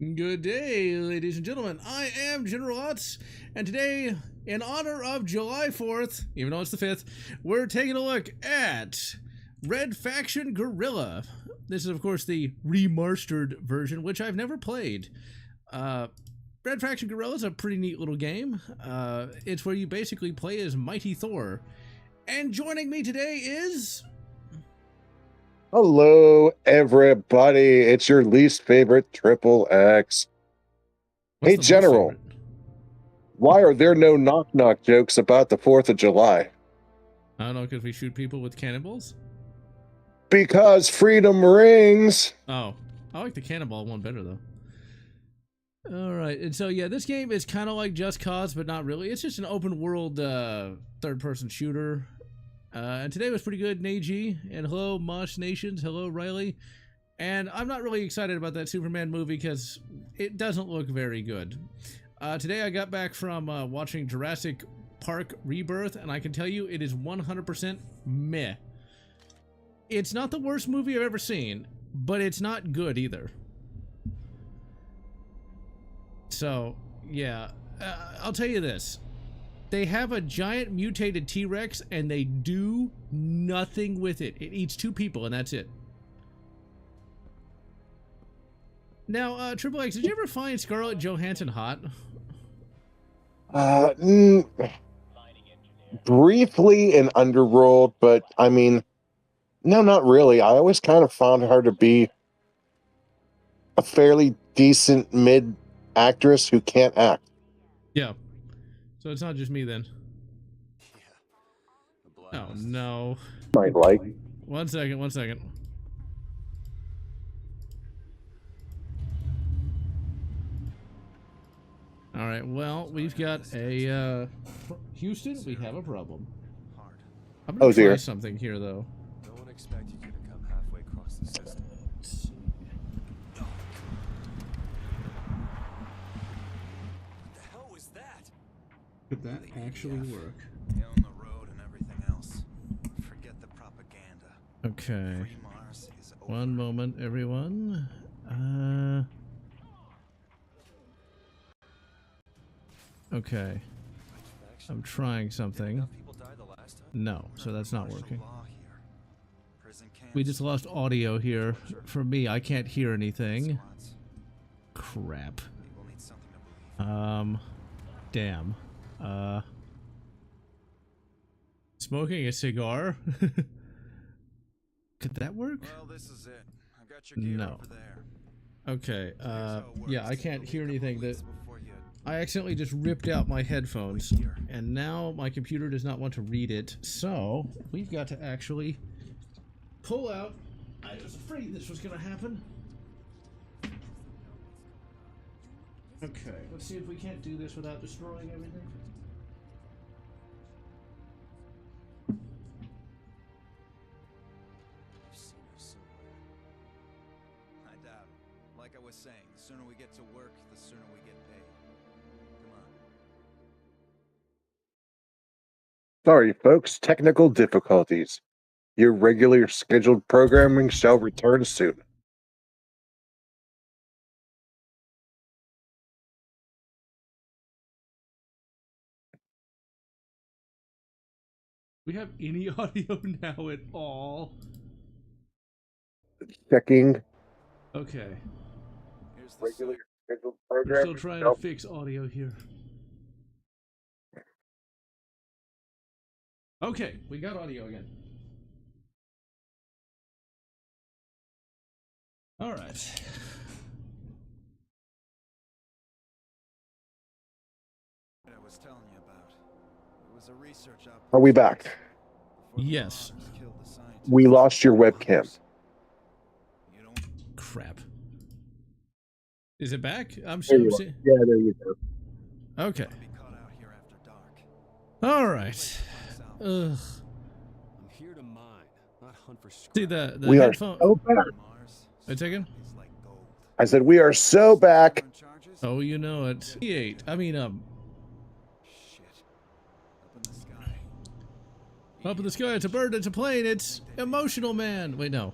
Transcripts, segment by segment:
Good day, ladies and gentlemen. I am General Lotz, and today, in honor of July 4th, even though it's the 5th, we're taking a look at Red Faction Guerrilla. This is, of course, the remastered version, which I've never played. Red Faction Guerrilla is a pretty neat little game. It's where you basically play as Mighty Thor. And joining me today is... Hello, everybody. It's your least favorite Triple X. What's Hey, the most General, favorite? why are there no knock-knock jokes about the 4th of July? I don't know, because we shoot people with cannonballs? Because freedom rings. Oh, I like the cannonball one better, though. Alright, and so, yeah, this game is kind of like Just Cause, but not really. It's just an open-world third-person shooter. And today was pretty good, Neji. And hello, Mosh Nations. Hello, Riley. And I'm not really excited about that Superman movie because it doesn't look very good. Today I got back from watching Jurassic Park Rebirth, and I can tell you it is 100% meh. It's not the worst movie I've ever seen, but it's not good either. So, yeah, I'll tell you this. They have a giant mutated T-Rex, and they do nothing with it. It eats 2 people, and that's it. Now, Triple X, did you ever find Scarlett Johansson hot? Briefly in Underworld, but I mean, no, not really. I always kind of found her to be a fairly decent mid-actress who can't act. Yeah. So it's not just me then. Oh, no. Might like. One second. All right, well, we've got a, Houston, we have a problem. I'm gonna try something here, though. No one expected you to come halfway across the system. What the hell was that? Could that actually work? Down the road and everything else. Forget the propaganda. Okay. Free Mars is over. One moment, everyone. Okay. I'm trying something. No, so that's not working. We just lost audio here. For me, I can't hear anything. Crap. Damn. Smoking a cigar? Could that work? Well, this is it. I got your gear over there. Okay, yeah, I can't hear anything. That I accidentally just ripped out my headphones, and now my computer does not want to read it, so we've got to actually pull out. I was afraid this was going to happen. Okay, let's see if we can't do this without destroying everything. I doubt it. Like I was saying, the sooner we get to work, the sooner we get paid. Come on. Sorry, folks. Technical difficulties. Your regular scheduled programming shall return soon. We have any audio now at all? Checking. Okay. Here's the Regular scheduled We're programming. still trying to fix audio here. Okay, we got audio again. All right. I was telling you about. It was a research operation. Are we back? Yes. We lost your webcam. You don't... Crap. Is it back? I'm There sure. you are. Yeah, there you go. Okay. be caught out here after dark. All right. Ugh. I'm here to mine, not hunt for scrap. See the We are headphone. so back. Mars Wait a second. is like gold. I said we are so back. Charges? Oh, you know it. T8. I mean, Shit. Up in the sky. up in the sky. It's a bird. It's a plane. It's Emotional Man. Wait, no.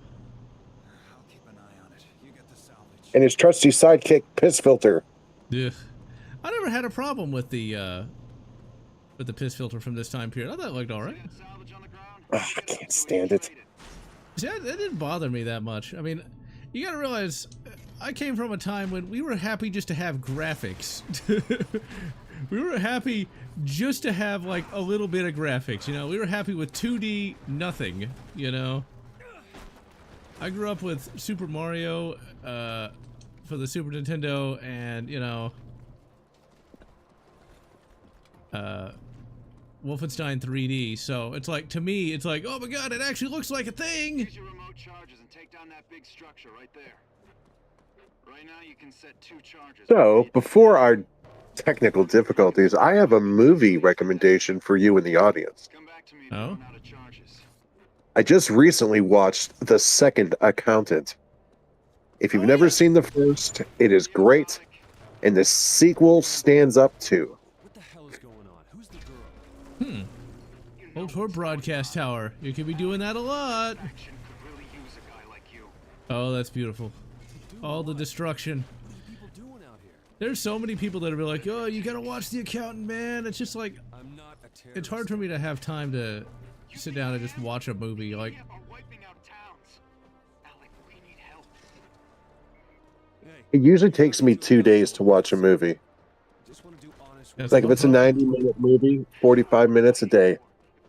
I'll keep an eye on it. You get the salvage. and his trusty sidekick, Piss Filter. Yeah. I never had a problem with the piss filter from this time period. I thought it looked alright. Oh, I can't stand it. See, that didn't bother me that much. I mean, you gotta realize, I came from a time when we were happy just to have graphics. We were happy just to have, like, a little bit of graphics, you know? We were happy with 2D nothing, you know? I grew up with Super Mario, for the Super Nintendo, and, you know, Wolfenstein 3D, so it's like, to me, it's like, oh my god, it actually looks like a thing! Use your remote charges and take down that big structure right there. Right now you can set 2 charges. So, before our technical difficulties, I have a movie recommendation for you in the audience. Come back to me if Oh? you run out of charges. I just recently watched The Second Accountant. If you've never seen the first, it is great, and the sequel stands up too. What the hell is going on? Who's the girl? Old Tor Broadcast Tower. You could be doing that a lot. Action could really use a guy like you. Oh, that's beautiful. All the destruction. What are people doing out here? There's so many people that are like, oh, you gotta watch The Accountant, man. It's just like, I'm not a terrorist. it's hard for me to have time to sit down and just watch a movie. Like, Are wiping out towns. Alec, we need help. Hey, It usually takes me 2 days to watch a movie. just want to do honest That's work. Like if it's a 90-minute movie, 45 minutes a day.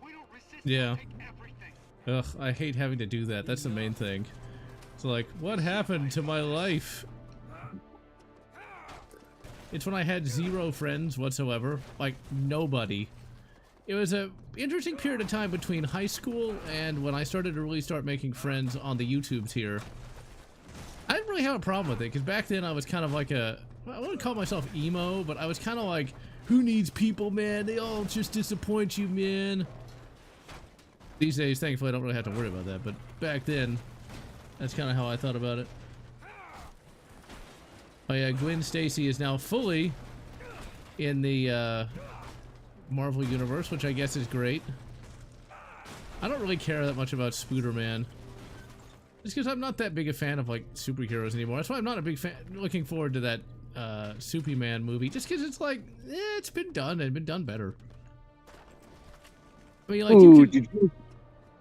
We don't resist. Yeah. Take everything. ugh, I hate having to do that. That's the main thing. It's like, what happened to my life? It's when I had 0 friends whatsoever. Like, nobody. It was a interesting period of time between high school and when I started to really start making friends on the YouTubes here. I didn't really have a problem with it, because back then I was kind of like I wouldn't call myself emo, but I was kind of like, who needs people, man? They all just disappoint you, man. These days, thankfully, I don't really have to worry about that, but back then, that's kind of how I thought about it. Oh yeah, Gwen Stacy is now fully in the Marvel Universe, which I guess is great. I don't really care that much about Spooderman. Just because I'm not that big a fan of, like, superheroes anymore. That's why I'm not a big fan, looking forward to that Soupy-Man movie. Just because it's like, it's been done and been done better. I mean, like, Ooh, did you...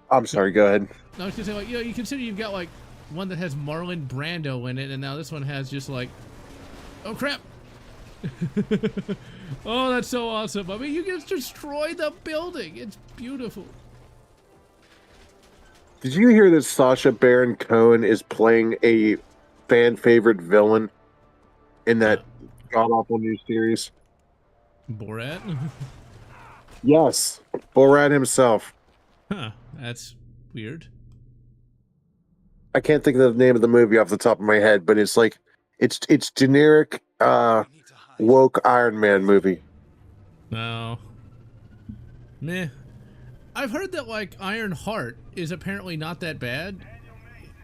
I'm sorry, go ahead. I was gonna say, like, you know, you consider you've got, like, one that has Marlon Brando in it, and now this one has just, like, oh, crap! Oh, that's so awesome. I mean, you just destroy the building. It's beautiful. Did you hear that Sacha Baron Cohen is playing a fan favorite villain in that god-awful new series? Borat? Yes, Borat himself. Huh, that's weird. I can't think of the name of the movie off the top of my head, but it's like it's generic woke Iron Man movie. No. Meh. I've heard that, like, Iron Heart is apparently not that bad.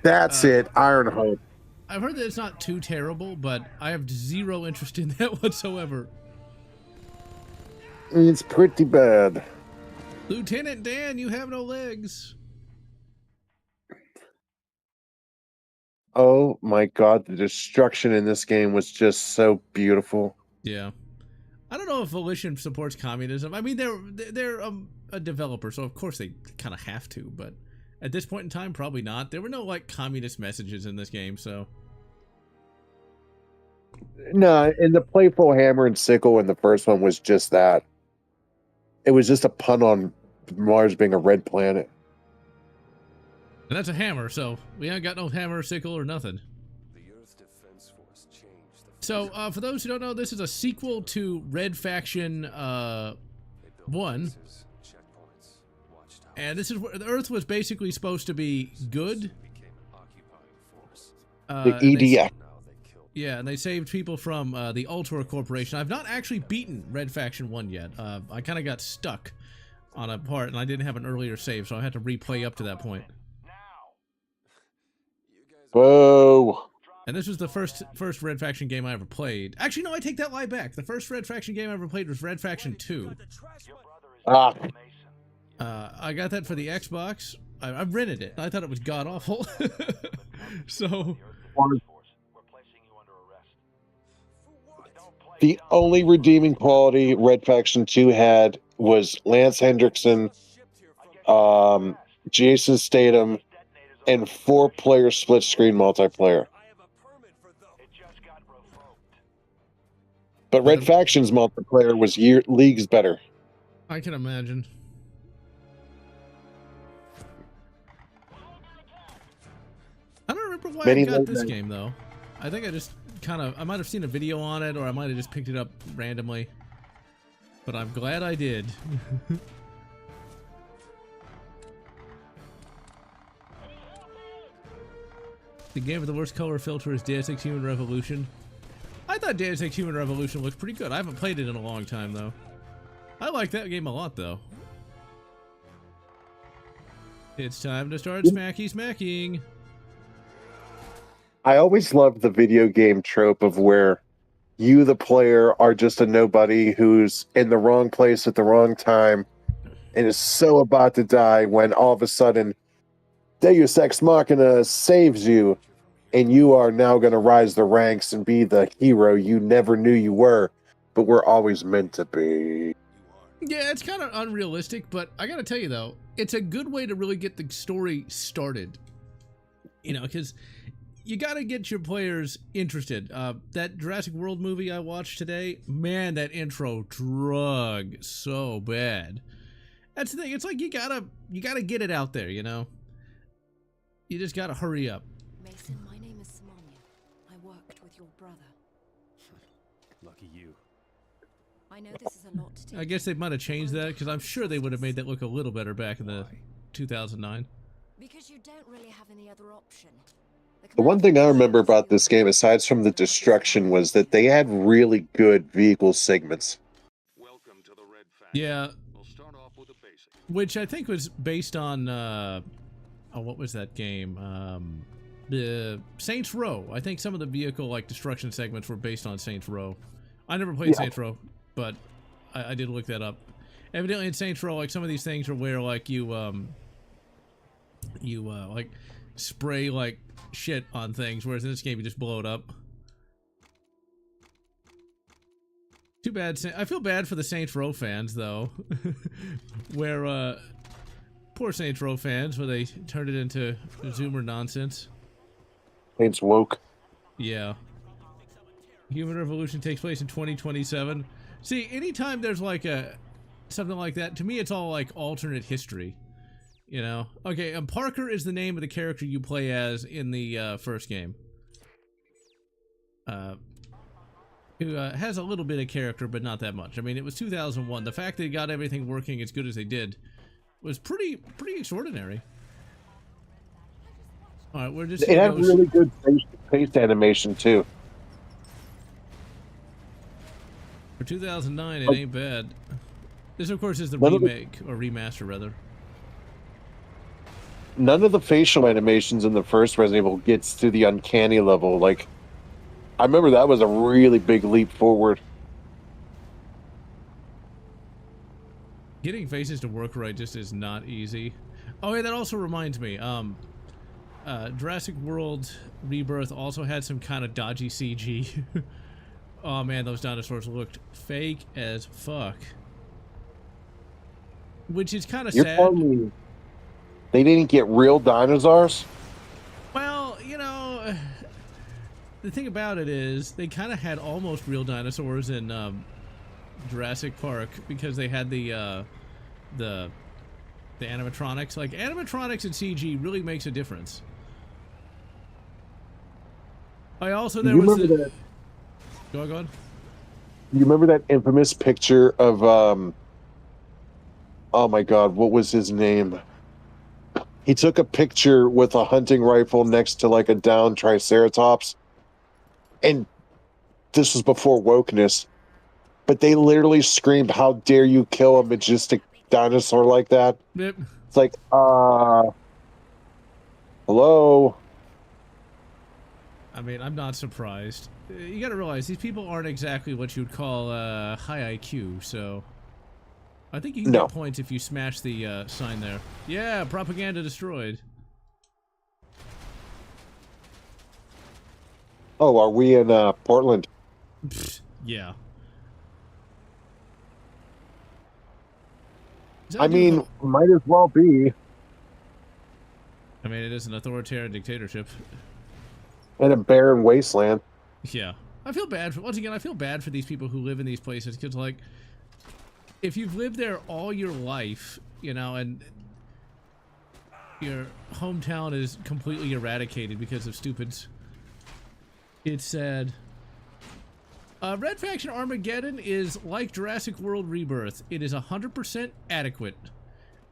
That's it, Ironheart. I've heard that it's not too terrible, but I have 0 interest in that whatsoever. It's pretty bad. Lieutenant Dan, you have no legs. Oh my god, the destruction in this game was just so beautiful. Yeah. I don't know if Volition supports communism. I mean, they're a developer, so of course they kind of have to, but at this point in time, probably not. There were no, like, communist messages in this game, so... No, and the playful hammer and sickle in the first one was just that. It was just a pun on Mars being a red planet. And that's a hammer, so we ain't got no hammer, sickle, or nothing. The Earth Defense Force changed the So, for those who don't know, this is a sequel to Red Faction, They built 1. bases, checkpoints, watchtowers. And this is where the Earth was basically supposed to be good. Became an occupying force. The and they- EDF. Now they kill Yeah, and they saved people from the Ultor Corporation. I've not actually beaten Red Faction 1 yet. I kind of got stuck on a part, and I didn't have an earlier save, so I had to replay up to that point. you guys. Whoa. And this was the first Red Faction game I ever played. Actually, no, I take that lie back. The first Red Faction game I ever played was Red Faction 2. Ah. I got that for the Xbox. I rented it. I thought it was god-awful. So... The only redeeming quality Red Faction 2 had was Lance Hendrickson, Jason Statham, and 4-player split-screen multiplayer. But Red Faction's multiplayer was leagues better. I can imagine. I don't remember why I got this game, though. I think I just I might have seen a video on it, or I might have just picked it up randomly. But I'm glad I did. The game with the worst color filter is Deus Ex Human Revolution. I thought Deus Ex Human Revolution looked pretty good. I haven't played it in a long time, though. I like that game a lot, though. It's time to start smacking. I always loved the video game trope of where you, the player, are just a nobody who's in the wrong place at the wrong time and is so about to die when all of a sudden Deus Ex Machina saves you, and you are now going to rise the ranks and be the hero you never knew you were, but were always meant to be. Yeah, it's kind of unrealistic, but I gotta tell you, though, it's a good way to really get the story started. You know, because you gotta get your players interested. That Jurassic World movie I watched today, man, that intro drug so bad. That's the thing. It's like you gotta get it out there, you know? You just gotta hurry up. Mason, my name is Simonian. I worked with your brother. Lucky you. I know this is a lot to take. I guess they might have changed that, because I'm sure they would have made that look a little better back in the 2009. Because you don't really have any other option. The one thing I remember about this game, aside from the destruction, was that they had really good vehicle segments. Welcome to the Red Faction. Yeah. We'll start off with a basic. Which I think was based on, what was that game? The Saints Row. I think some of the vehicle, like, destruction segments were based on Saints Row. I never played Saints Row, but I did look that up. Evidently in Saints Row, like, some of these things are where, like, you like, spray, like, shit on things, whereas in this game you just blow it up. Too bad. I feel bad for the Saints Row fans, though. Where, poor Saints Row fans, where they turned it into Zoomer nonsense. Saints woke. Yeah. Human Revolution takes place in 2027. See, anytime there's like something like that, to me it's all like alternate history. You know? Okay, Parker is the name of the character you play as in the first game. Who has a little bit of character, but not that much. I mean, it was 2001. The fact that he got everything working as good as they did was pretty extraordinary. All right, we're just. It had really good face animation too. For 2009, it ain't bad. This, of course, is the remake or remaster, rather. None of the facial animations in the first Resident Evil gets to the uncanny level. Like, I remember that was a really big leap forward. Getting faces to work right just is not easy. Oh, yeah, that also reminds me. Jurassic World Rebirth also had some kind of dodgy CG. Oh, man, those dinosaurs looked fake as fuck. Which is kind of sad. You're telling me they didn't get real dinosaurs? Well, you know, the thing about it is they kind of had almost real dinosaurs in Jurassic Park because they had the animatronics. Like, animatronics and CG really makes a difference. I also there was the... Go on. You remember that infamous picture of oh my god, what was his name? He took a picture with a hunting rifle next to like a downed triceratops. And this was before wokeness. But they literally screamed, "How dare you kill a majestic dinosaur like that?" Yep. It's like, hello? I mean, I'm not surprised. You gotta realize, these people aren't exactly what you'd call high IQ, so... I think you can get points if you smash the sign there. Yeah, propaganda destroyed. Oh, are we in Portland? Pfft, yeah. I mean, might as well be. I mean, it is an authoritarian dictatorship. In a barren wasteland. Yeah. I feel bad for, once again, I feel bad for these people who live in these places, because, like, if you've lived there all your life, you know, and your hometown is completely eradicated because of stupids, it's sad. Red Faction Armageddon is like Jurassic World Rebirth. It is 100% adequate.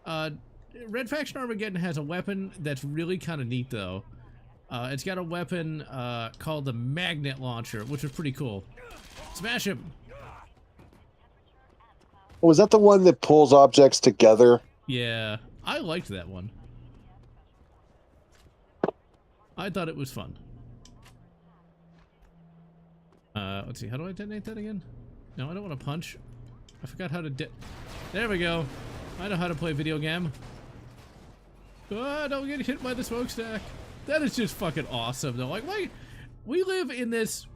Red Faction Armageddon has a weapon that's really kind of neat, though. It's got a weapon called the Magnet Launcher, which is pretty cool. Smash him! Was that the one that pulls objects together? Yeah, I liked that one. I thought it was fun. Let's see, how do I detonate that again? No, I don't want to punch. I forgot how to there we go. I know how to play video game. Don't get hit by the smokestack. That is just fucking awesome, though. Like, why? We live in this,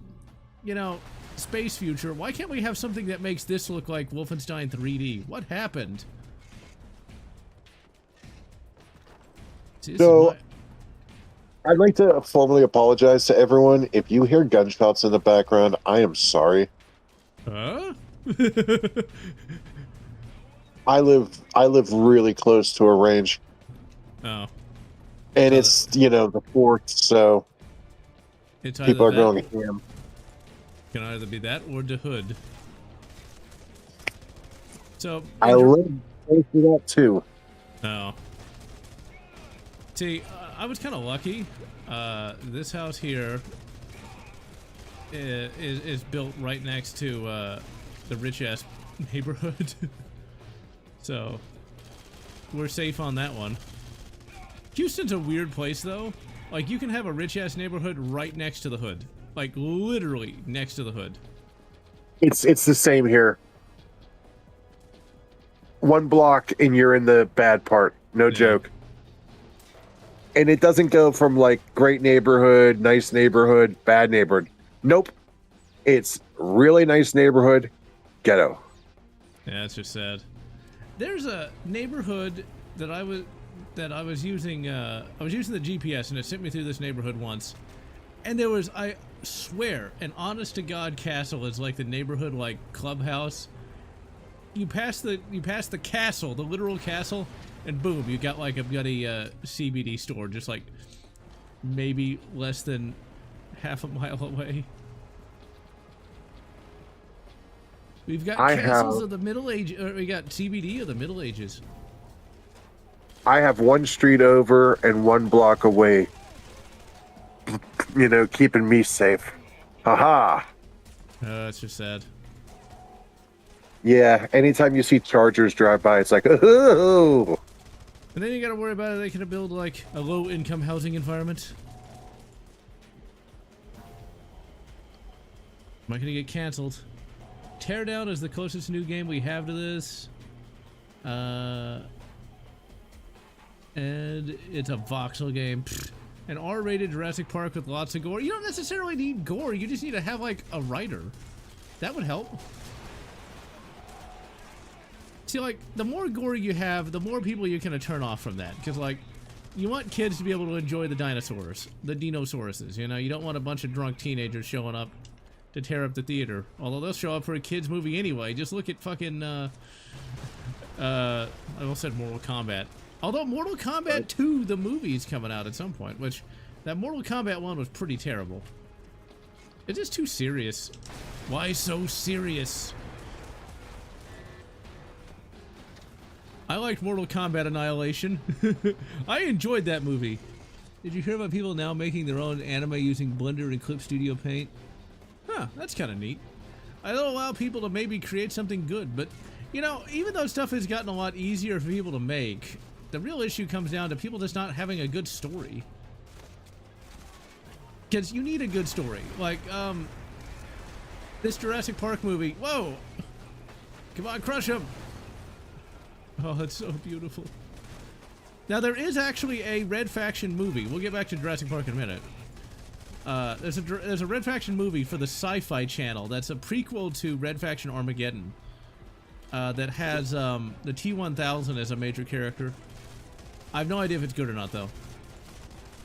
you know, space future. Why can't we have something that makes this look like Wolfenstein 3D? What happened? See, so, I'd like to formally apologize to everyone. If you hear gunshots in the background, I am sorry. Huh? I live really close to a range. Oh. And it's, you know, the 4th, so it's people are going ham. Can either be that or the hood. So I live close to that too. Oh. See, I was kind of lucky. This house here is built right next to the rich-ass neighborhood. So we're safe on that one. Houston's a weird place, though. Like, you can have a rich-ass neighborhood right next to the hood. Like, literally next to the hood. It's the same here. One block and you're in the bad part. No joke. And it doesn't go from, like, great neighborhood, nice neighborhood, bad neighborhood. Nope. It's really nice neighborhood, ghetto. Yeah, it's just sad. There's a neighborhood that I was using the GPS, and it sent me through this neighborhood once, and there was, I swear, an honest to God castle is like the neighborhood, like, clubhouse. You pass the castle, the literal castle, and boom, you got like a bloody CBD store just like maybe less than half a mile away. We've got castles of the Middle Ages, or we got CBD of the Middle Ages. I have one street over and one block away. You know, keeping me safe. Haha. That's just sad. Yeah, anytime you see Chargers drive by, it's like, oh. And then you gotta worry about it. They can build like a low-income housing environment. Am I gonna get canceled? Teardown is the closest new game we have to this. And it's a voxel game. An R-rated Jurassic Park with lots of gore. You don't necessarily need gore. You just need to have like a writer. That would help. See, like, the more gore you have, the more people you can turn off from that. Because, like, you want kids to be able to enjoy the dinosaurs. The dinosauruses, you know? You don't want a bunch of drunk teenagers showing up to tear up the theater. Although they'll show up for a kid's movie anyway. Just look at fucking, I almost said Mortal Kombat. Although Mortal Kombat 2, the movie, is coming out at some point. Which, that Mortal Kombat 1 was pretty terrible. It's just too serious. Why so serious? I liked Mortal Kombat Annihilation. I enjoyed that movie. Did you hear about people now making their own anime using Blender and Clip Studio Paint? Huh, that's kind of neat. It'll allow people to maybe create something good, but, you know, even though stuff has gotten a lot easier for people to make, the real issue comes down to people just not having a good story. Because you need a good story. Like, this Jurassic Park movie. Whoa! Come on, crush him! Oh, that's so beautiful. Now, there is actually a Red Faction movie. We'll get back to Jurassic Park in a minute. There's a Red Faction movie for the Sci-Fi Channel that's a prequel to Red Faction Armageddon. that has the T-1000 as a major character. I have no idea if it's good or not, though.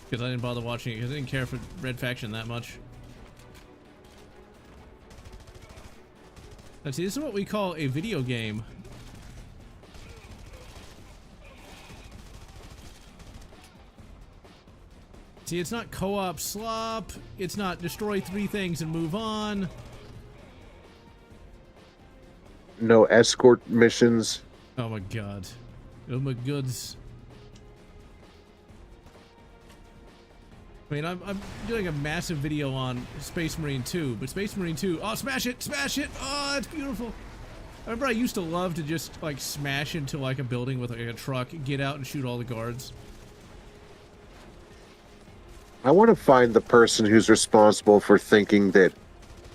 Because I didn't bother watching it, because I didn't care for Red Faction that much. Let's see, this is what we call a video game. See, it's not co-op slop. It's not destroy 3 things and move on. No escort missions. Oh my god. Oh my goods. I mean, I'm doing a massive video on Space Marine 2, but Space Marine 2... Oh, smash it! Smash it! Oh, it's beautiful! I remember I used to love to just, like, smash into, like, a building with, like, a truck, get out and shoot all the guards. I want to find the person who's responsible for thinking that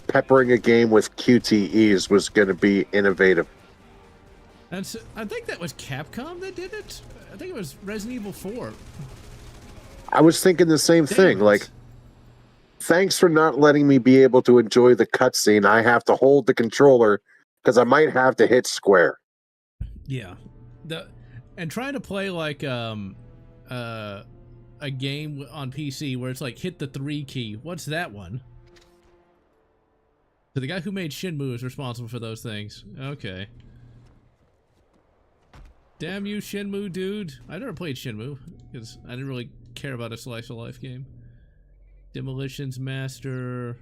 peppering a game with QTEs was going to be innovative. I think that was Capcom that did it. I think it was Resident Evil 4. I was thinking the same thing. Like, thanks for not letting me be able to enjoy the cutscene. I have to hold the controller because I might have to hit square. Yeah, and trying to play like a game on PC where it's like hit the 3 key. What's that one? So the guy who made Shenmue is responsible for those things. Okay. Damn you, Shenmue, dude. I never played Shenmue because I didn't really care about a slice of life game. Demolitions Master.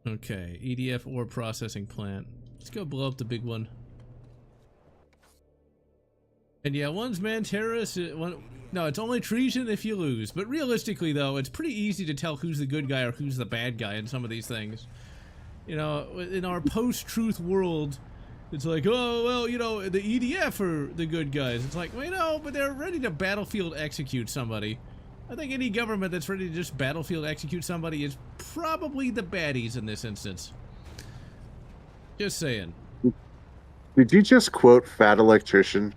Okay, EDF ore processing plant. Let's go blow up the big one. And yeah, one's man terrorist. No, it's only treason if you lose. But realistically, though, it's pretty easy to tell who's the good guy or who's the bad guy in some of these things. You know, in our post-truth world, it's like, oh, well, you know, the EDF are the good guys. It's like, well, you know, but they're ready to battlefield execute somebody. I think any government that's ready to just battlefield execute somebody is probably the baddies in this instance. Just saying. Did you just quote Fat Electrician?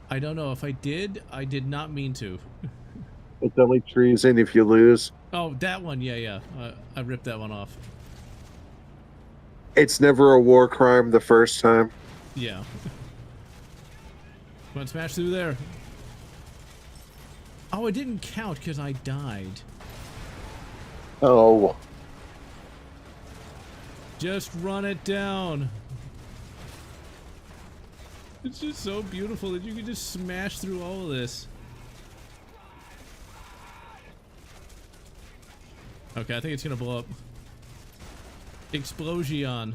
I don't know if I did. I did not mean to. It's only treason if you lose. Oh, that one. Yeah. I ripped that one off. It's never a war crime the first time. Yeah. Come on, smash through there. Oh, it didn't count because I died. Oh. Just run it down. It's just so beautiful that you can just smash through all of this. Okay, I think it's gonna blow up. Explosion.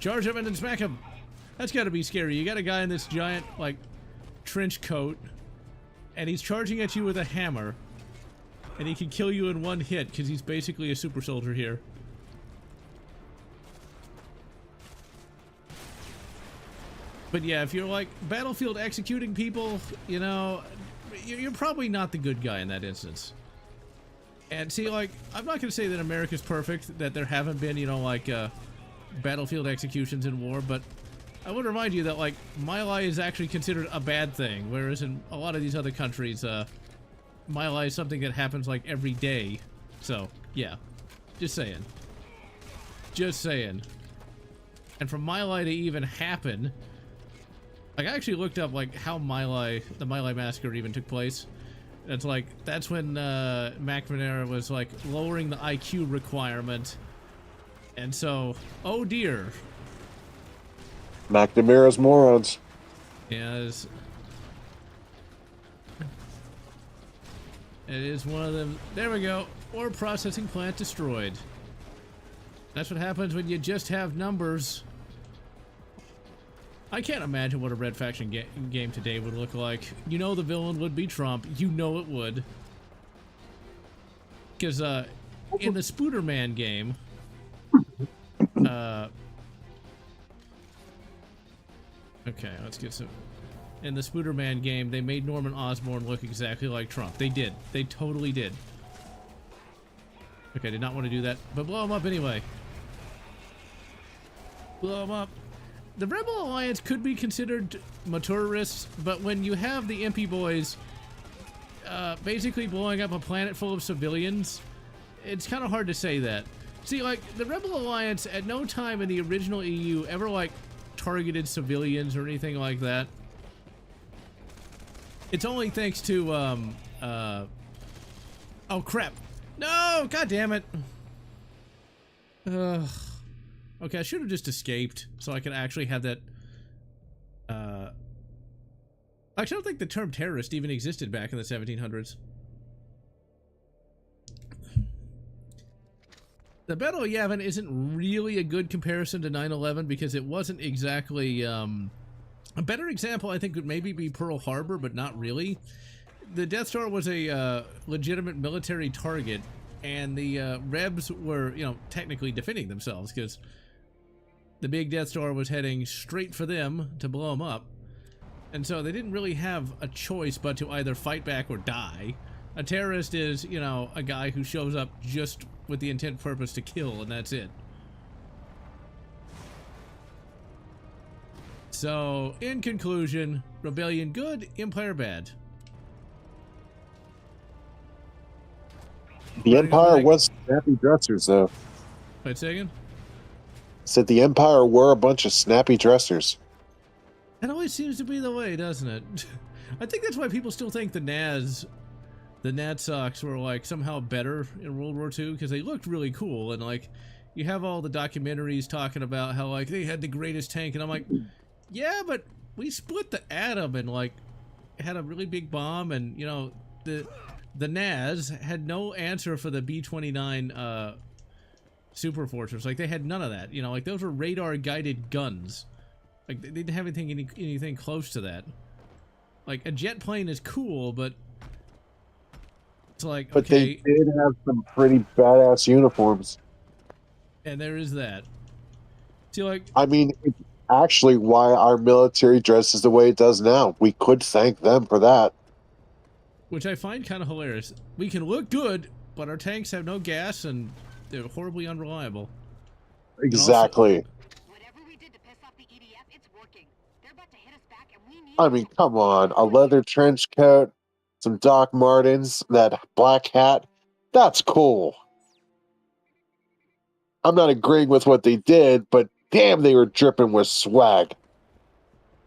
Charge him and then smack him. That's gotta be scary. You got a guy in this giant, like, trench coat, and he's charging at you with a hammer, and he can kill you in one hit because he's basically a super soldier here. But yeah, if you're like battlefield executing people, you know, you're probably not the good guy in that instance. And see, like, I'm not gonna say that America's perfect, that there haven't been, you know, like, battlefield executions in war, but I would remind you that, like, my lie is actually considered a bad thing, whereas in a lot of these other countries, my lie is something that happens, like, every day. So, yeah. Just saying. Just saying. And for my lie to even happen, like, I actually looked up, like, how the My Lai massacre even took place. It's like, that's when McNamara was, like, lowering the IQ requirement. And so, oh dear. McNamara's morons. Yeah, it is one of them. There we go. Ore processing plant destroyed. That's what happens when you just have numbers. I can't imagine what a Red Faction game today would look like. You know the villain would be Trump. You know it would. Because, in the Spooderman game... okay, let's get some... In the Spooderman game, they made Norman Osborn look exactly like Trump. They did. They totally did. Okay, I did not want to do that. But blow him up anyway. Blow him up. The Rebel Alliance could be considered maturerists, but when you have the MP boys basically blowing up a planet full of civilians, it's kind of hard to say that. See, like, the Rebel Alliance at no time in the original EU ever, like, targeted civilians or anything like that. It's only thanks to, oh, crap. No! God damn it! Ugh. Okay, I should have just escaped so I could actually have that, Actually, I don't think the term terrorist even existed back in the 1700s. The Battle of Yavin isn't really a good comparison to 9/11 because it wasn't exactly, a better example I think would maybe be Pearl Harbor, but not really. The Death Star was a, legitimate military target, and the, Rebs were, you know, technically defending themselves because the big Death Star was heading straight for them to blow them up. And so they didn't really have a choice but to either fight back or die. A terrorist is, you know, a guy who shows up just with the intent purpose to kill, and that's it. So, in conclusion, Rebellion good, Empire bad. The Empire was snappy dressers, though. Wait a second. Said the Empire were a bunch of snappy dressers. That always seems to be the way, doesn't it? I think that's why people still think the Nadsocks were like somehow better in World War II because they looked really cool, and like you have all the documentaries talking about how like they had the greatest tank, and I'm like, yeah, but we split the atom and like had a really big bomb, and you know the Nads had no answer for the B-29 Super Fortress. Like they had none of that, you know, like those were radar guided guns. Like they didn't have anything close to that. Like a jet plane is cool, but it's like, but okay, they did have some pretty badass uniforms. And there is that. See, like, I mean, it's actually why our military dresses the way it does now. We could thank them for that. Which I find kind of hilarious. We can look good, but our tanks have no gas and they're horribly unreliable. Exactly. Whatever we did to piss off the EDF, it's working. They're about to hit us back, and we need. I mean, come on. A leather trench coat, some Doc Martens, that black hat. That's cool. I'm not agreeing with what they did, but damn, they were dripping with swag.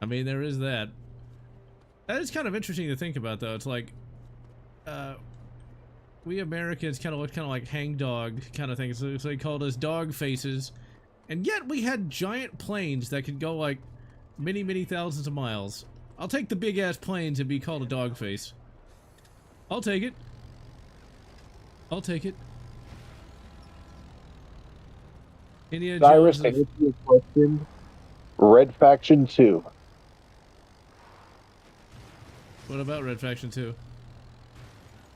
I mean, there is that. That is kind of interesting to think about, though. It's like, we Americans kind of look kind of like hangdog kind of thing. So they called us dog faces, and yet we had giant planes that could go like many thousands of miles. I'll take the big ass planes and be called a dog face. I'll take it. I'll take it. Indiana Cyrus, Jones to of- answer your question, Red Faction 2. What about Red Faction 2?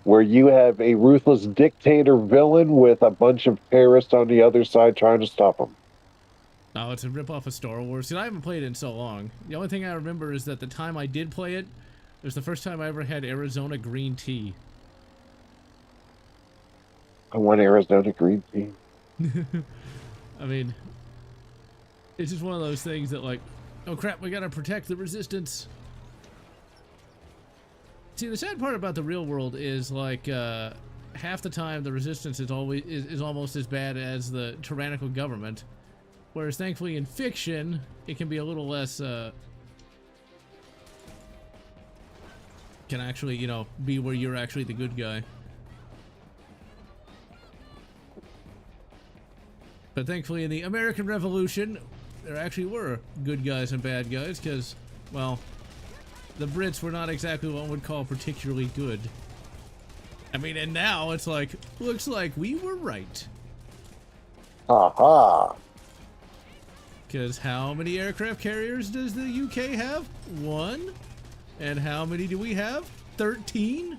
Where you have a ruthless dictator villain with a bunch of terrorists on the other side trying to stop him. Oh, it's a ripoff of Star Wars. See, I haven't played it in so long. The only thing I remember is that the time I did play it, it was the first time I ever had Arizona green tea. I want Arizona green tea. I mean, it's just one of those things that like, oh crap, we gotta protect the resistance. See, the sad part about the real world is like, half the time the resistance is almost as bad as the tyrannical government. Whereas thankfully in fiction, it can be a little less, can actually, you know, be where you're actually the good guy. But thankfully in the American Revolution, there actually were good guys and bad guys, because, well, the Brits were not exactly what one would call particularly good. I mean, and now it's like, looks like we were right. Aha. Because how many aircraft carriers does the UK have? 1. And how many do we have? 13?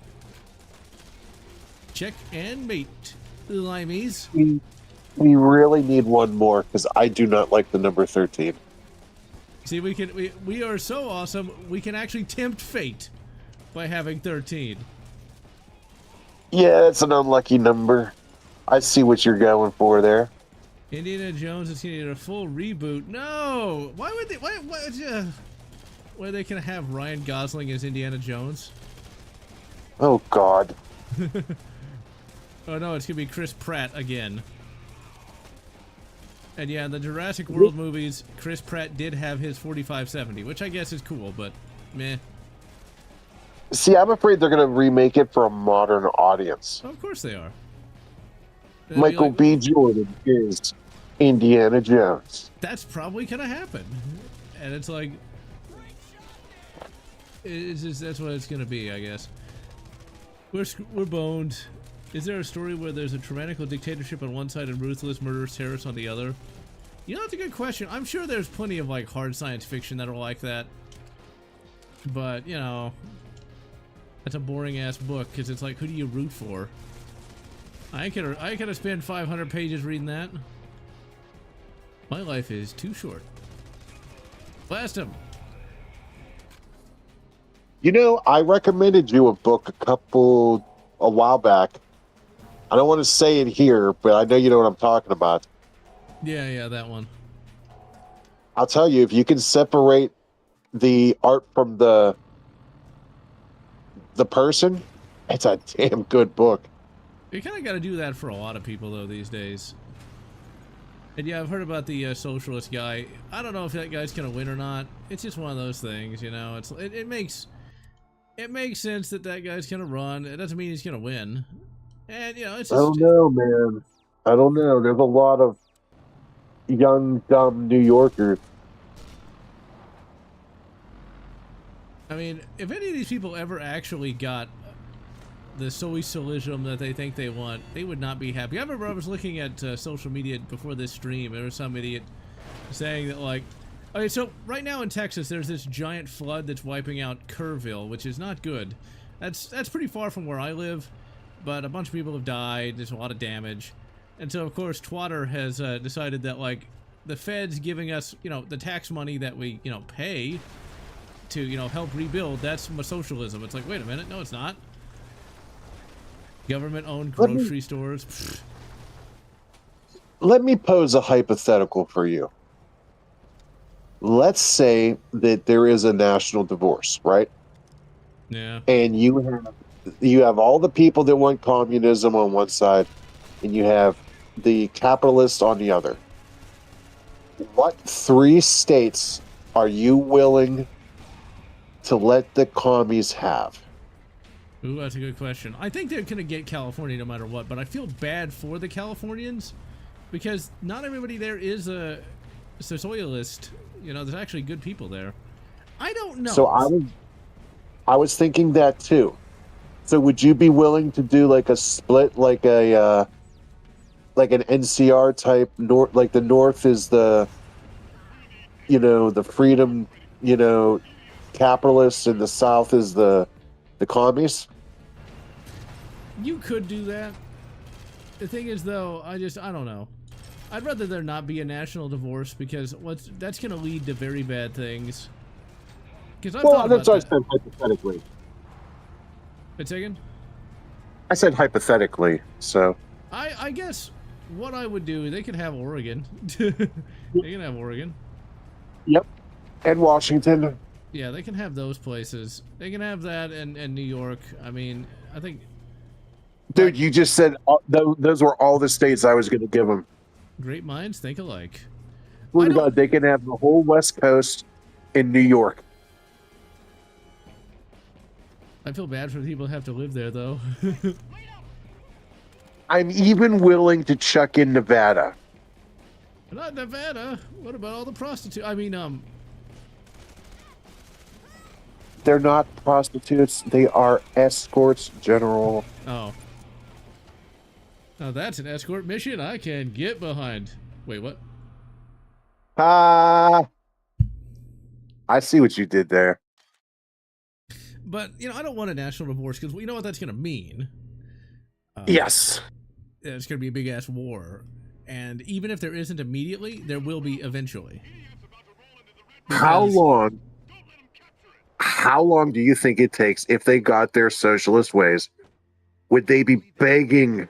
Check and mate, limeys. We really need one more, because I do not like the number 13. See, we are so awesome, we can actually tempt fate by having 13. Yeah, it's an unlucky number. I see what you're going for there. Indiana Jones is getting a full reboot. No! Why would they? Why they can have Ryan Gosling as Indiana Jones? Oh, God. Oh no, it's gonna be Chris Pratt again. And yeah, in the Jurassic World movies, Chris Pratt did have his 4570, which I guess is cool, but meh. See, I'm afraid they're going to remake it for a modern audience. Oh, of course they are. They'll be Michael like, B. Jordan is Indiana Jones. that's probably gonna happen, and it's like, it's just that's what it's gonna be, I guess. We're boned. Is there a story where there's a tyrannical dictatorship on one side and ruthless murderous terrorists on the other? You know, that's a good question. I'm sure there's plenty of like hard science fiction that are like that, but you know, that's a boring ass book because it's like, who do you root for? I could spend 500 pages reading that. My life is too short. Blast him. You know, I recommended you a book a while back. I don't want to say it here, but I know you know what I'm talking about. Yeah, that one. I'll tell you, if you can separate the art from the person, it's a damn good book. You kind of got to do that for a lot of people, though, these days. And yeah, I've heard about the socialist guy. I don't know if that guy's gonna win or not. It's just one of those things, you know. It makes sense that guy's gonna run. It doesn't mean he's gonna win. And you know, it's just, I don't know, man. I don't know. There's a lot of young, dumb New Yorkers. I mean, if any of these people ever actually got the socialism that they think they want, they would not be happy. I remember I was looking at social media before this stream. There was some idiot saying that, like, okay, so right now in Texas, there's this giant flood that's wiping out Kerrville, which is not good. That's pretty far from where I live, but a bunch of people have died. There's a lot of damage. And so, of course, Twitter has decided that, like, the Fed's giving us, you know, the tax money that we, you know, pay to, you know, help rebuild. That's socialism. It's like, wait a minute. No, it's not. Government-owned grocery stores. Pfft. Let me pose a hypothetical for you. Let's say that there is a national divorce, right? Yeah. And you have all the people that want communism on one side, and you have the capitalists on the other. What 3 states are you willing to let the commies have? Ooh, that's a good question. I think they're gonna get California no matter what, but I feel bad for the Californians because not everybody there is a socialist. You know, there's actually good people there. I don't know. So I was thinking that too. So would you be willing to do like a split, like an NCR type north? Like the north is the, you know, the freedom, you know, capitalists, and the south is the commies? You could do that. The thing is, though, I don't know. I'd rather there not be a national divorce because that's going to lead to very bad things. Because I thought that's what about I said hypothetically. It's again? I said hypothetically, so. I guess what I would do, they could have Oregon. They can have Oregon. Yep. And Washington. Yeah, they can have those places. They can have that and New York. I mean, I think... Dude, you just said those were all the states I was going to give them. Great minds think alike. Swear to God, they can have the whole West Coast in New York. I feel bad for the people who have to live there, though. I'm even willing to chuck in Nevada. Not Nevada. What about all the prostitutes? I mean, They're not prostitutes. They are escorts, General. Oh. Now that's an escort mission I can get behind. Wait, what? I see what you did there. But, you know, I don't want a national divorce because you know what that's going to mean. Yes. It's going to be a big-ass war. And even if there isn't immediately, there will be eventually. How long do you think it takes if they got their socialist ways? Would they be begging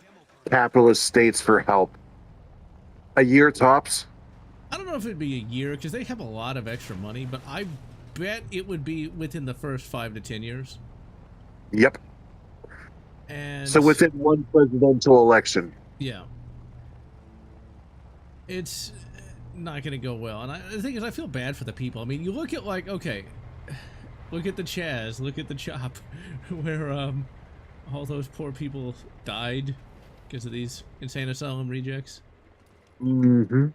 capitalist states for help? A year tops? I don't know if it'd be a year because they have a lot of extra money, but I bet it would be within the first 5 to 10 years. Yep. And so within one presidential election. Yeah. It's not going to go well. And the thing is, I feel bad for the people. I mean, you look at, like, okay, look at the Chaz, look at the Chop, where all those poor people died because of these insane asylum rejects. Mm-hmm.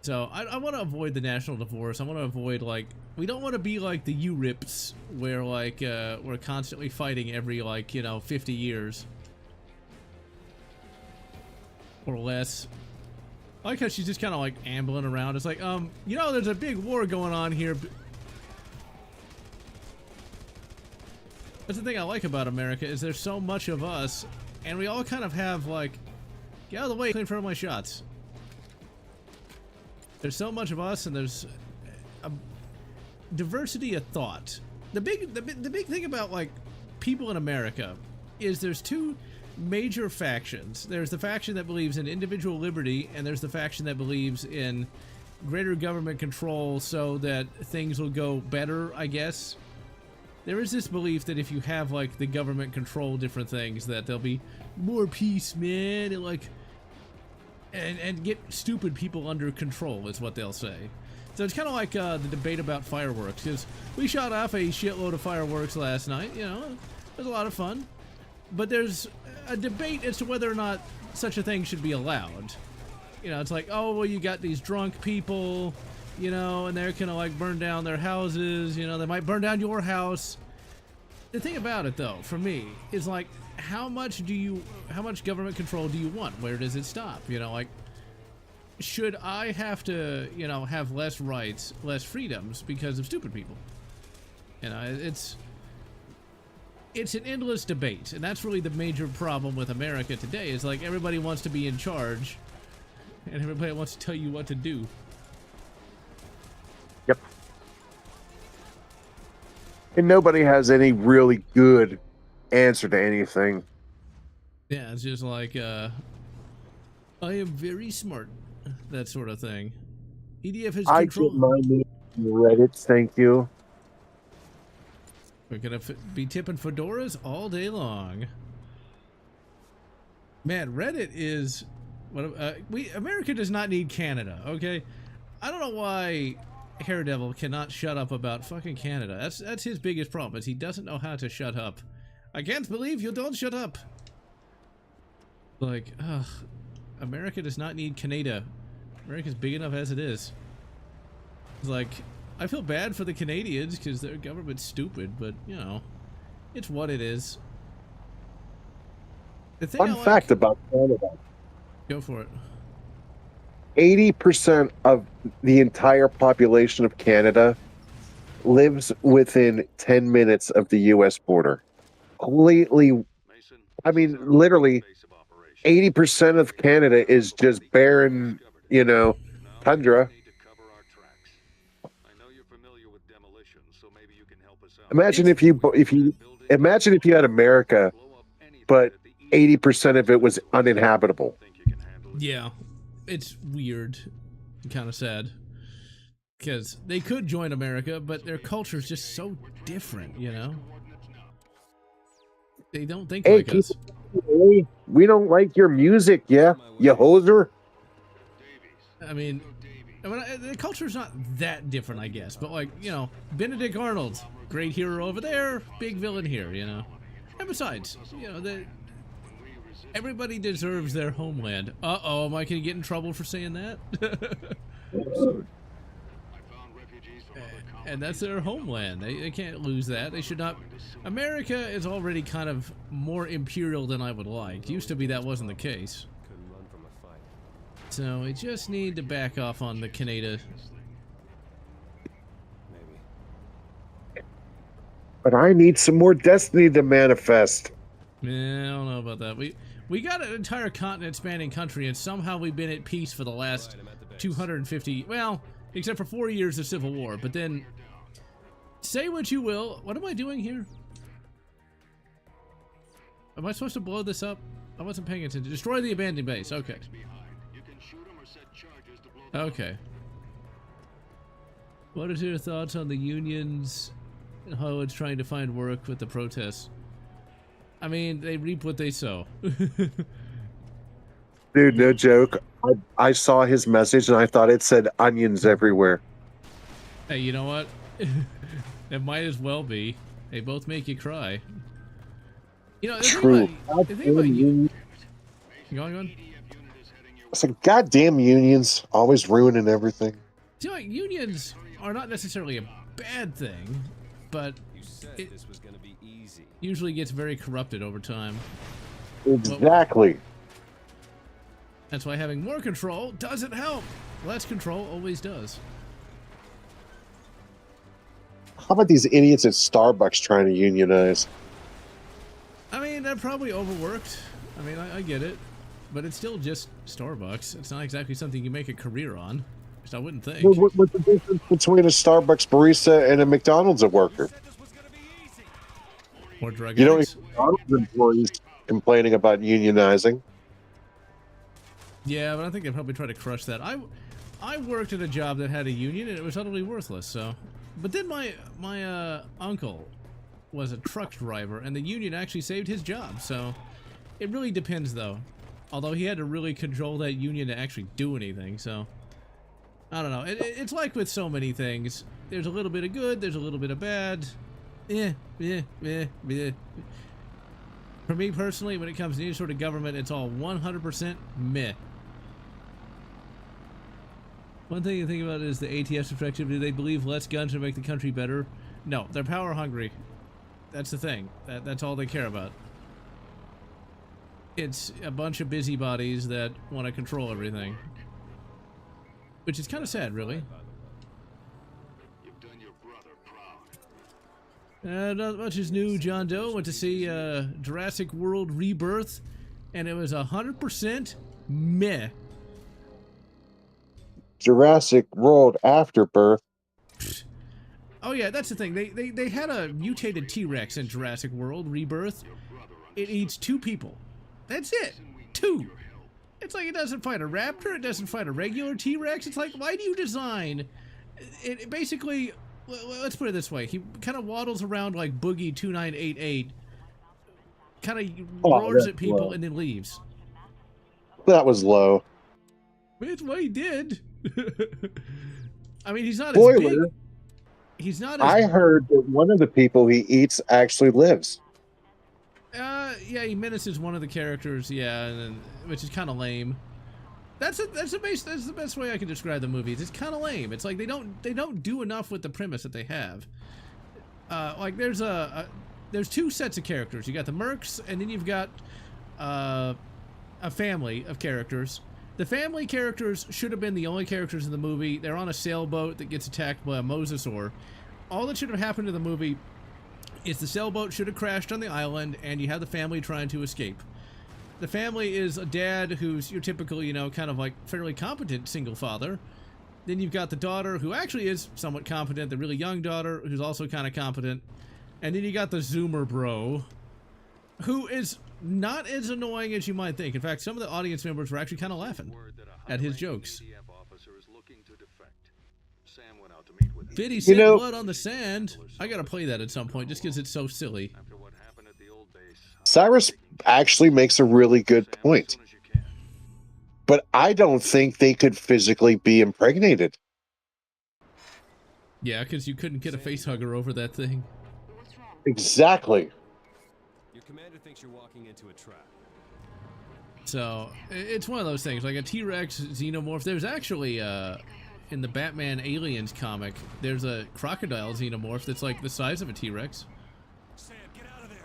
So I want to avoid the national divorce. I want to avoid, like, we don't want to be like the URIPs where, like, we're constantly fighting every, like, 50 years or less. I like how she's just kind of like ambling around. It's like, there's a big war going on here. That's the thing I like about America, is there's so much of us, and we all kind of have, like, get out of the way, clean front of my shots. There's so much of us, and there's a diversity of thought. The big thing about, like, people in America is there's two major factions. There's the faction that believes in individual liberty, and there's the faction that believes in greater government control so that things will go better, I guess. There is this belief that if you have, like, the government control different things, that there'll be more peace, man, and, like, and get stupid people under control, is what they'll say. So it's kind of like the debate about fireworks, because we shot off a shitload of fireworks last night, it was a lot of fun. But there's a debate as to whether or not such a thing should be allowed. It's like, oh, well, you got these drunk people, and they're gonna, like, burn down their houses, they might burn down your house. The thing about it, though, for me, is, like, how much government control do you want? Where does it stop? Like, should I have to, have less rights, less freedoms because of stupid people? It's an endless debate, and that's really the major problem with America today, is, like, everybody wants to be in charge, and everybody wants to tell you what to do. Yep. And nobody has any really good answer to anything. Yeah, it's just like, I am very smart, that sort of thing. EDF has control. I get my name on Reddit, thank you. We're gonna be tipping fedoras all day long. Man, Reddit is America does not need Canada, okay? I don't know why Haredevil cannot shut up about fucking Canada. That's his biggest problem, is he doesn't know how to shut up. I can't believe you don't shut up. Like, ugh, America does not need Canada. America's big enough as it is. It's like, I feel bad for the Canadians because their government's stupid, but, it's what it is. The thing Fun fact about Canada. Go for it. 80% of the entire population of Canada lives within 10 minutes of the U.S. border. Literally, 80% of Canada is just barren, tundra. Imagine if you had America, but 80% of it was uninhabitable. Yeah, it's weird, kind of sad, because they could join America, but their culture is just so different, They don't think like us. We don't like your music, yeah, you hoser. I mean, the culture's not that different, I guess, but, like, Benedict Arnold, great hero over there, big villain here, And besides, everybody deserves their homeland. Uh-oh, am I going to get in trouble for saying that? And that's their homeland. They can't lose that. They should not. America is already kind of more imperial than I would like. Used to be that wasn't the case. So we just need to back off on the Canada. But I need some more destiny to manifest. Yeah, I don't know about that. We got an entire continent spanning country, and somehow we've been at peace for the last 250, well, except for 4 years of civil war. But then, say what you will. What am I doing here? Am I supposed to blow this up? I wasn't paying attention. Destroy the abandoned base. Okay. Okay. What is your thoughts on the unions and how it's trying to find work with the protests? I mean, they reap what they sow. Dude, no joke. I saw his message and I thought it said onions everywhere. Hey, you know what? It might as well be. They both make you cry. You know, True. The thing about you. Go on. It's like goddamn unions always ruining everything. You know, unions are not necessarily a bad thing, but You said this was gonna be easy. usually gets very corrupted over time. Exactly. That's why having more control doesn't help. Less control always does. How about these idiots at Starbucks trying to unionize? I mean, that probably overworked. I mean, I get it. But it's still just Starbucks. It's not exactly something you make a career on. At least I wouldn't think. Well, what's the difference between a Starbucks barista and a McDonald's worker? Or drug You don't addicts. hear McDonald's employees complaining about unionizing. Yeah, but I think they probably try to crush that. I worked at a job that had a union and it was utterly worthless. So, but then my uncle was a truck driver and the union actually saved his job. So, it really depends though. Although he had to really control that union to actually do anything. So, I don't know. It's like with so many things. There's a little bit of good. There's a little bit of bad. Yeah. For me personally, when it comes to any sort of government, it's all 100% meh. One thing to think about is the ATS perspective. Do they believe less guns will make the country better? No, they're power hungry. That's the thing. That's all they care about. It's a bunch of busybodies that want to control everything. Which is kind of sad, really. You've done your brother proud. Not much is new. John Doe went to see Jurassic World Rebirth, and it was 100% meh. Jurassic World Afterbirth. Oh yeah, that's the thing. They had a mutated T-Rex in Jurassic World Rebirth. It eats 2 people. That's it. 2. It's like it doesn't fight a raptor. It doesn't fight a regular T-Rex. It's like, why do you design it? Basically, let's put it this way. He kind of waddles around like Boogie 2988, kind of roars at people and then leaves. That was low. That's what he did. I mean, he's not Spoiler. as big. He's not as... I heard that one of the people he eats actually lives. Yeah, he menaces one of the characters, yeah, and which is kind of lame. That's the best way I can describe the movies. It's kind of lame. It's like they don't do enough with the premise that they have. Like there's 2 sets of characters. You got the mercs, and then you've got a family of characters. The family characters should have been the only characters in the movie. They're on a sailboat that gets attacked by a mosasaur. All that should have happened in the movie is the sailboat should have crashed on the island, and you have the family trying to escape. The family is a dad who's your typical, you know, kind of like fairly competent single father. Then you've got the daughter who actually is somewhat competent, the really young daughter who's also kind of competent. And then you got the Zoomer bro, who is not as annoying as you might think. In fact, some of the audience members were actually kind of laughing at his jokes. Fiddy said blood on the sand. I gotta play that at some point just because it's so silly. Cyrus actually makes a really good point. But I don't think they could physically be impregnated. Yeah, because you couldn't get a facehugger over that thing. Exactly. Your commander thinks you're walking into a trap. So, it's one of those things, like a T-Rex xenomorph. There's actually, in the Batman Aliens comic, there's a crocodile xenomorph that's like the size of a T-Rex. Sam, get out of there.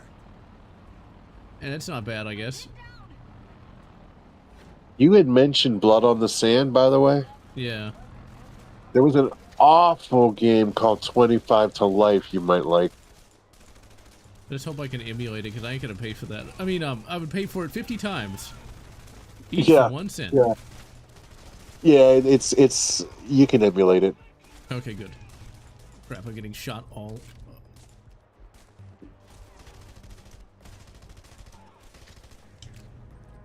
And it's not bad, I guess. You had mentioned Blood on the Sand, by the way. Yeah. There was an awful game called 25 to Life you might like. I just hope I can emulate it, because I ain't gonna pay for that. I mean, I would pay for it 50 times. Each for 1 cent. Yeah. Yeah, it's you can emulate it. Okay, good. Crap, I'm getting shot all...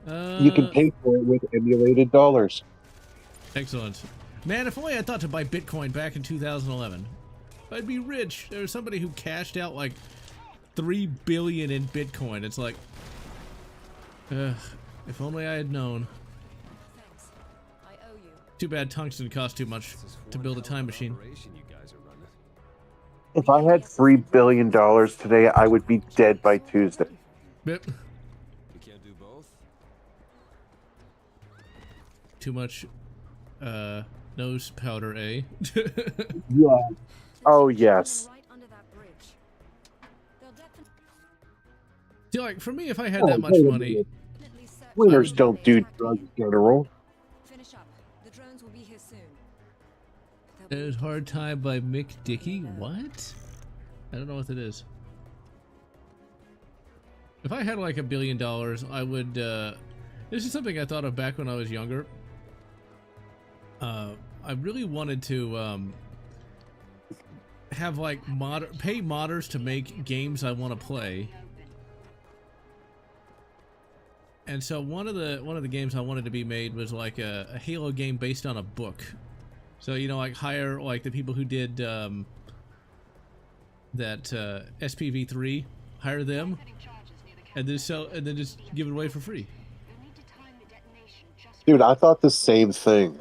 You can pay for it with emulated dollars. Excellent. Man, if only I thought to buy Bitcoin back in 2011. I'd be rich. There was somebody who cashed out like 3 billion in Bitcoin. It's like, if only I had known. Too bad tungsten costs too much to build a time machine. You guys are running. If I had $3 billion today, I would be dead by Tuesday. Yep. We can't do both. Too much nose powder, eh? Yeah. Oh, yes. Right under that bridge. They'll See, like, for me, if I had that much money, definitely search Winners don't do drugs in general. Finish up. The drones will be here soon. There's Hard Time by Mick Dickey. What? I don't know what that is. If I had like $1 billion, I would. This is something I thought of back when I was younger. I really wanted to have like pay modders to make games I want to play. And so one of the games I wanted to be made was like a Halo game based on a book. So, you know, like hire like the people who did that SPV3, hire them, and then just give it away for free. Dude, I thought the same thing.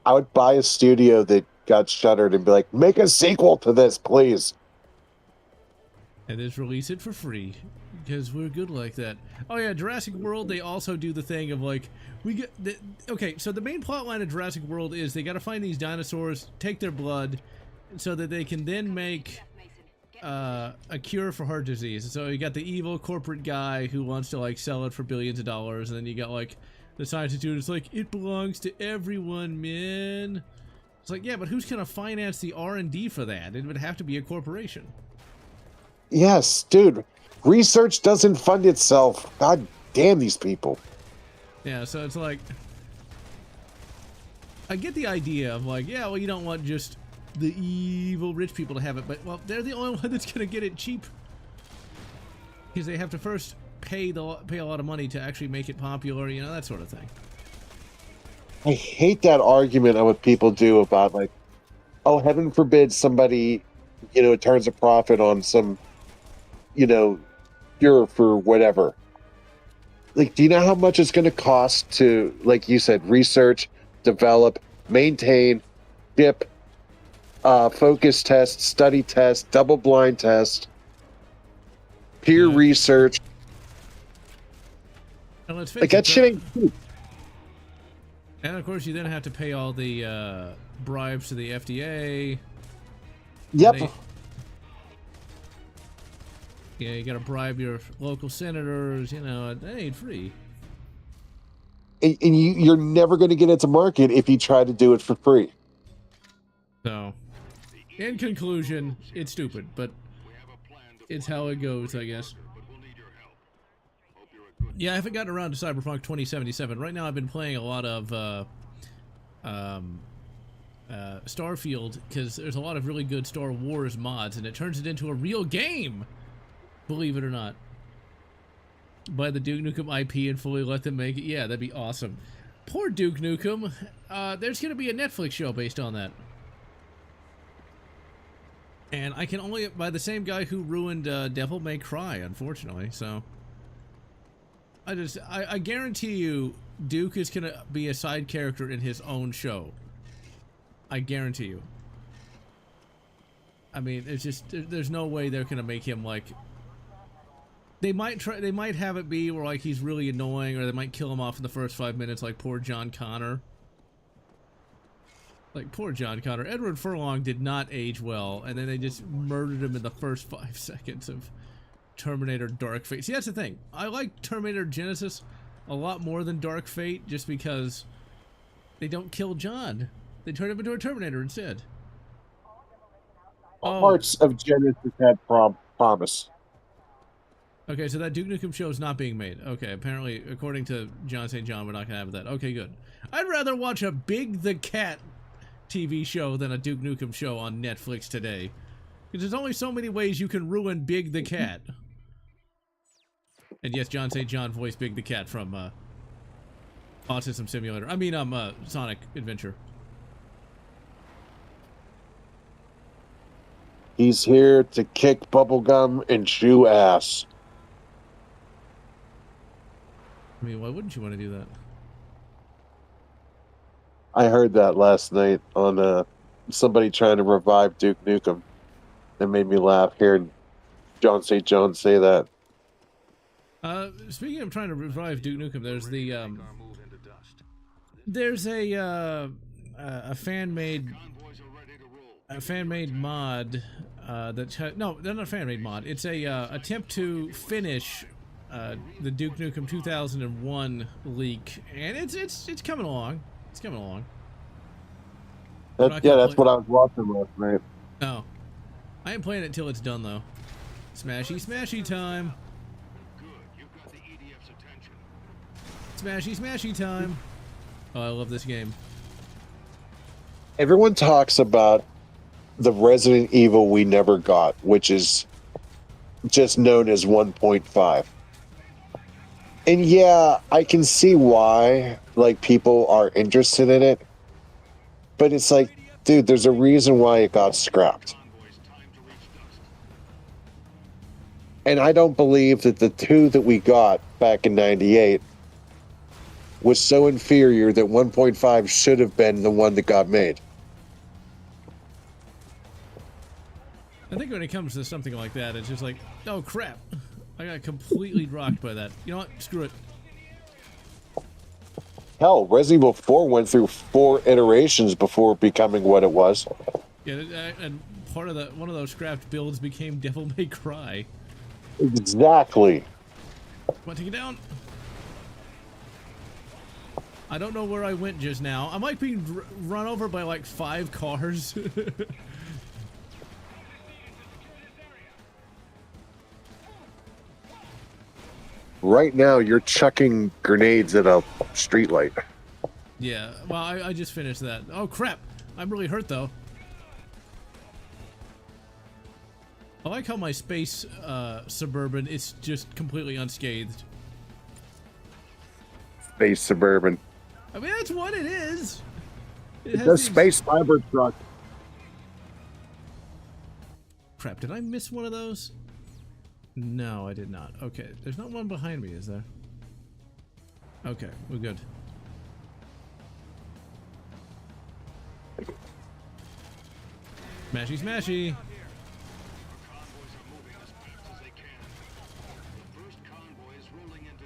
I would buy a studio that got shuttered and be like, make a sequel to this, please. And just release it for free. Because we're good like that. Oh yeah, Jurassic World, they also do the thing of like, okay, so the main plot line of Jurassic World is they gotta find these dinosaurs, take their blood, so that they can then make a cure for heart disease. So you got the evil corporate guy who wants to like sell it for billions of dollars, and then you got like the scientist dude is like, it belongs to everyone, man. It's like, yeah, but who's gonna finance the R&D for that? It would have to be a corporation. Yes, dude. Research doesn't fund itself. God damn these people. Yeah, so it's like, I get the idea of like, yeah, well, you don't want just the evil rich people to have it, but well, they're the only one that's gonna get it cheap, because they have to first pay a lot of money to actually make it popular, you know, that sort of thing. I hate that argument of what people do about like, oh, heaven forbid somebody, you know, turns a profit on some, you know, cure for whatever. Like, do you know how much it's going to cost to, like you said, research, develop, maintain, dip, focus test, study test, double-blind test, peer research? And let's face Like, that shit ain't cheap. And of course, you then have to pay all the bribes to the FDA. Yep. Yeah, you gotta bribe your local senators, you know, it ain't free. And you're never going to get it to market if you try to do it for free. So, in conclusion, it's stupid, but it's how it goes, I guess. Yeah, I haven't gotten around to Cyberpunk 2077. Right now I've been playing a lot of Starfield, because there's a lot of really good Star Wars mods, and it turns it into a real game! Believe it or not. Buy the Duke Nukem IP and fully let them make it. Yeah, that'd be awesome. Poor Duke Nukem. There's going to be a Netflix show based on that. And I can only... by the same guy who ruined Devil May Cry, unfortunately, so... I guarantee you Duke is going to be a side character in his own show. I guarantee you. I mean, it's just... there's no way they're going to make him, like... They might have it be where like he's really annoying, or they might kill him off in the first 5 minutes, like poor John Connor. Like poor John Connor. Edward Furlong did not age well, and then they just murdered him in the first 5 seconds of Terminator Dark Fate. See, that's the thing. I like Terminator Genesis a lot more than Dark Fate, just because they don't kill John. They turn him into a Terminator instead. Parts of Genesis had promise. Okay, so that Duke Nukem show is not being made. Okay, apparently, according to John St. John, we're not going to have that. Okay, good. I'd rather watch a Big the Cat TV show than a Duke Nukem show on Netflix today. Because there's only so many ways you can ruin Big the Cat. And yes, John St. John voiced Big the Cat from Autism Simulator. I mean, Sonic Adventure. He's here to kick bubblegum and chew ass. I mean, why wouldn't you want to do that? I heard that last night on somebody trying to revive Duke Nukem. It made me laugh hearing John St. John say that. Speaking of trying to revive Duke Nukem, there's a fan-made mod no, they're not a fan-made mod. It's a attempt to finish the Duke Nukem 2001 leak, and it's coming along. It's coming along. That's what I was watching last night. Oh, I ain't playing it till it's done though. Smashy time. Smashy time. Oh, I love this game. Everyone talks about the Resident Evil we never got, which is just known as 1.5. And yeah, I can see why like people are interested in it. But it's like, dude, there's a reason why it got scrapped. And I don't believe that the 2 that we got back in 98 was so inferior that 1.5 should have been the one that got made. I think when it comes to something like that, it's just like, oh crap, I got completely rocked by that. You know what? Screw it. Hell, Resident Evil 4 went through 4 iterations before becoming what it was. Yeah, and part of one of those scrapped builds became Devil May Cry. Exactly. Want to take it down? I don't know where I went just now. I'm like being run over by like 5 cars. Right now, you're chucking grenades at a streetlight. Yeah, well, I just finished that. Oh crap! I'm really hurt though. I like how my space Suburban is just completely unscathed. Space Suburban. I mean, that's what it is. It's a space fiber truck. Crap, did I miss one of those? No, I did not. Okay, there's not one behind me, is there? Okay, we're good. Smashy, smashy.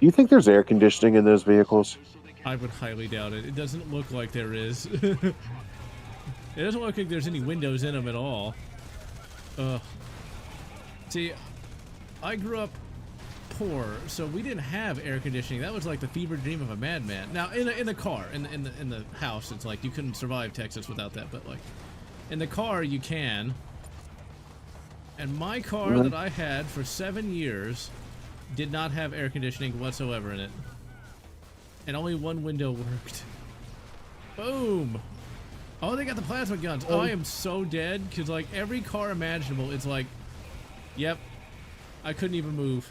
Do you think there's air conditioning in those vehicles? I would highly doubt it. It doesn't look like there is. It doesn't look like there's any windows in them at all. See, I grew up poor, so we didn't have air conditioning. That was like the fever dream of a madman. Now, in the car, in the house, it's like you couldn't survive Texas without that. But like, in the car, you can. And my car that I had for 7 years did not have air conditioning whatsoever in it, and only one window worked. Boom! Oh, they got the plasma guns. Oh, I am so dead because like every car imaginable, it's like, yep. I couldn't even move.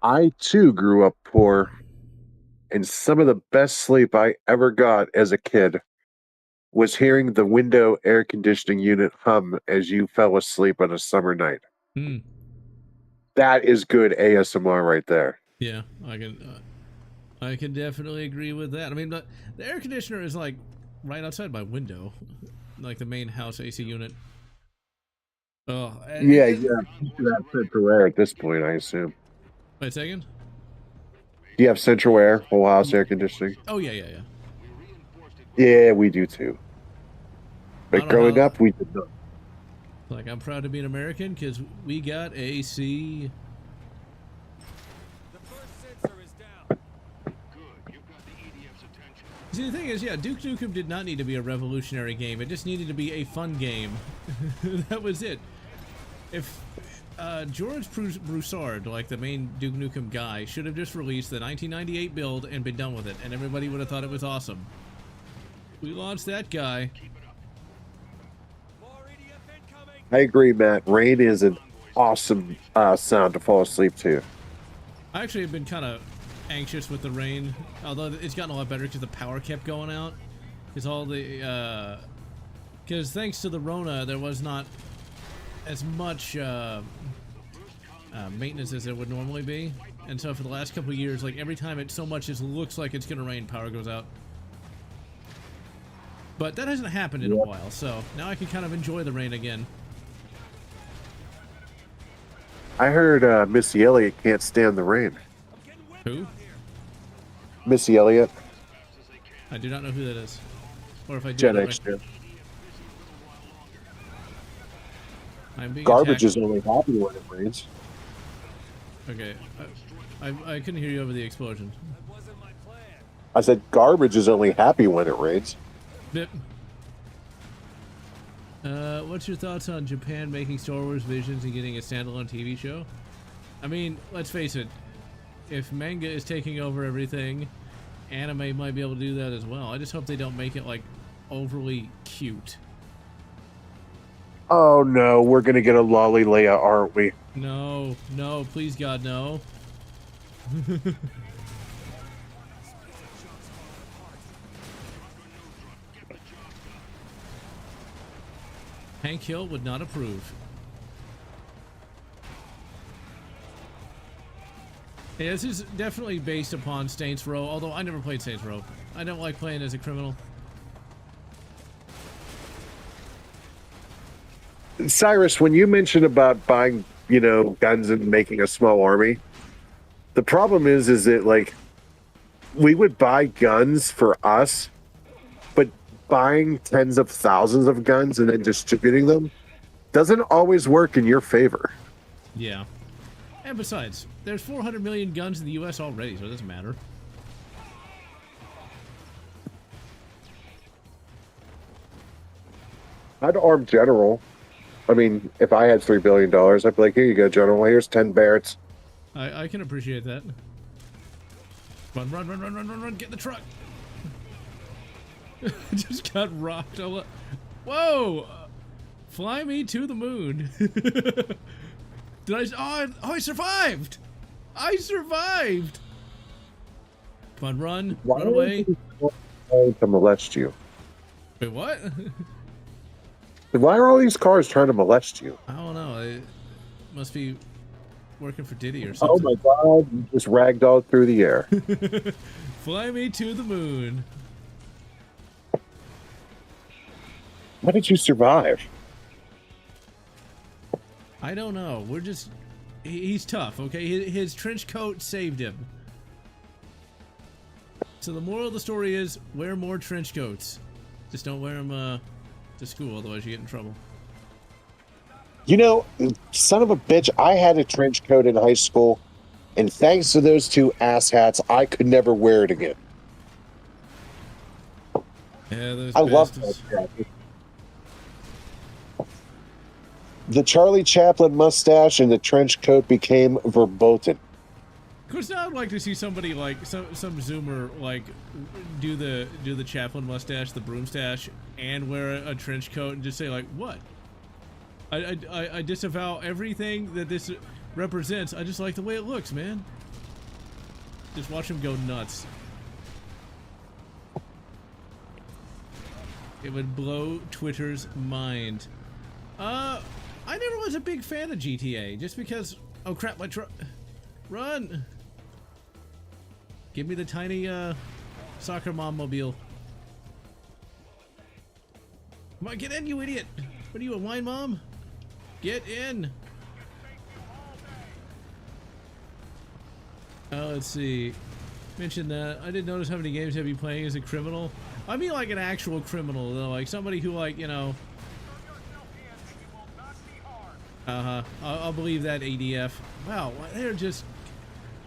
I too grew up poor, and some of the best sleep I ever got as a kid was hearing the window air conditioning unit hum as you fell asleep on a summer night. That is good ASMR right there. Yeah, I can definitely agree with that. I mean, the air conditioner is like right outside my window, like the main house AC unit. Oh, yeah. That central air at this point, I assume. Wait a second. Do you have central air, whole house air conditioning? Oh yeah. Yeah, we do too. But growing up, we did not. Like, I'm proud to be an American because we got AC. The first sensor is down. Good, you've got the EDF's attention. See, the thing is, yeah, Duke Nukem did not need to be a revolutionary game. It just needed to be a fun game. That was it. If George Broussard, like the main Duke Nukem guy, should have just released the 1998 build and been done with it, and everybody would have thought it was awesome. We launched that guy. I agree, Matt. Rain is an awesome sound to fall asleep to. I actually have been kind of anxious with the rain, although it's gotten a lot better because the power kept going out. Because all the, because thanks to the Rona, there was not as much maintenance as it would normally be. And so for the last couple of years, like every time it so much as looks like it's gonna rain, power goes out. But that hasn't happened in a while, so now I can kind of enjoy the rain again. I heard Missy Elliott can't stand the rain. Who? Missy Elliott, I do not know who that is. Or if I do, Gen know X. it. I'm being Garbage attacked. is only happy when it rains. Okay, I couldn't hear you over the explosion. I said garbage is only happy when it rains. Bip. What's your thoughts on Japan making Star Wars Visions and getting a standalone TV show? I mean, let's face it. If manga is taking over everything, anime might be able to do that as well. I just hope they don't make it, like, overly cute. Oh no, we're gonna get a lolly Leia, aren't we? No, no, please God, no. Hank Hill would not approve. Yeah, this is definitely based upon Saints Row, although I never played Saints Row. I don't like playing as a criminal. Cyrus, when you mentioned about buying, guns and making a small army, the problem is that like we would buy guns for us, but buying tens of thousands of guns and then distributing them doesn't always work in your favor. Yeah. And besides, there's 400 million guns in the US already, so it doesn't matter. I'd arm General. I mean, if I had $3 billion, I'd be like, here you go, General. Here's 10 Barretts. I can appreciate that. Run, run, run, run, run, run, run, get the truck! Just got rocked. Whoa! Fly me to the moon. Did I? Oh, I survived! I survived! Come on, run. Run away. To molest you. Wait, what? Why are all these cars trying to molest you? I don't know. It must be working for Diddy or Oh something. my god, you just ragdolled through the air. Fly me to the moon. How did you survive? I don't know. We're just... He's tough, okay? His trench coat saved him. So the moral of the story is, wear more trench coats. Just don't wear them to school, otherwise you get in trouble. Son of a bitch, I had a trench coat in high school, and thanks to those two asshats, I could never wear it again. Yeah, those I love bastards. that jacket. The Charlie Chaplin mustache and the trench coat became verboten. Of course, now I'd like to see somebody like some Zoomer like do the Chaplin mustache, the broom stash, and wear a trench coat and just say like, what? I disavow everything that this represents. I just like the way it looks, man. Just watch him go nuts. It would blow Twitter's mind. I never was a big fan of GTA, just because... Oh crap, my truck... Run! Give me the tiny, soccer mom mobile. Come on, get in, you idiot! What are you, a wine mom? Get in! Let's see. Mention that. I didn't notice how many games have you playing as a criminal. I mean like an actual criminal, though. Like somebody who, like, I'll believe that, ADF. Wow, they're just...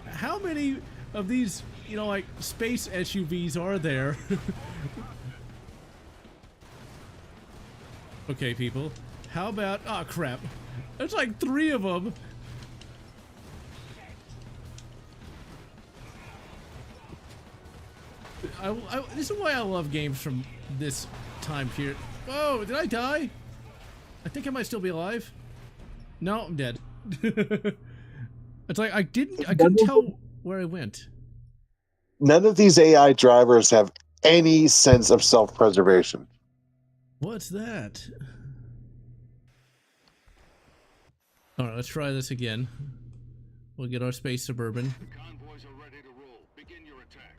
How many of these, like, space SUVs are there? Okay, people. How about... Oh, crap. There's like 3 of them. This is why I love games from this time period. Whoa, did I die? I think I might still be alive. No, I'm dead. It's like I couldn't tell where I went. None of these AI drivers have any sense of self-preservation. What's that? Alright, let's try this again. We'll get our space Suburban. Convoys are ready to roll. Begin your attack.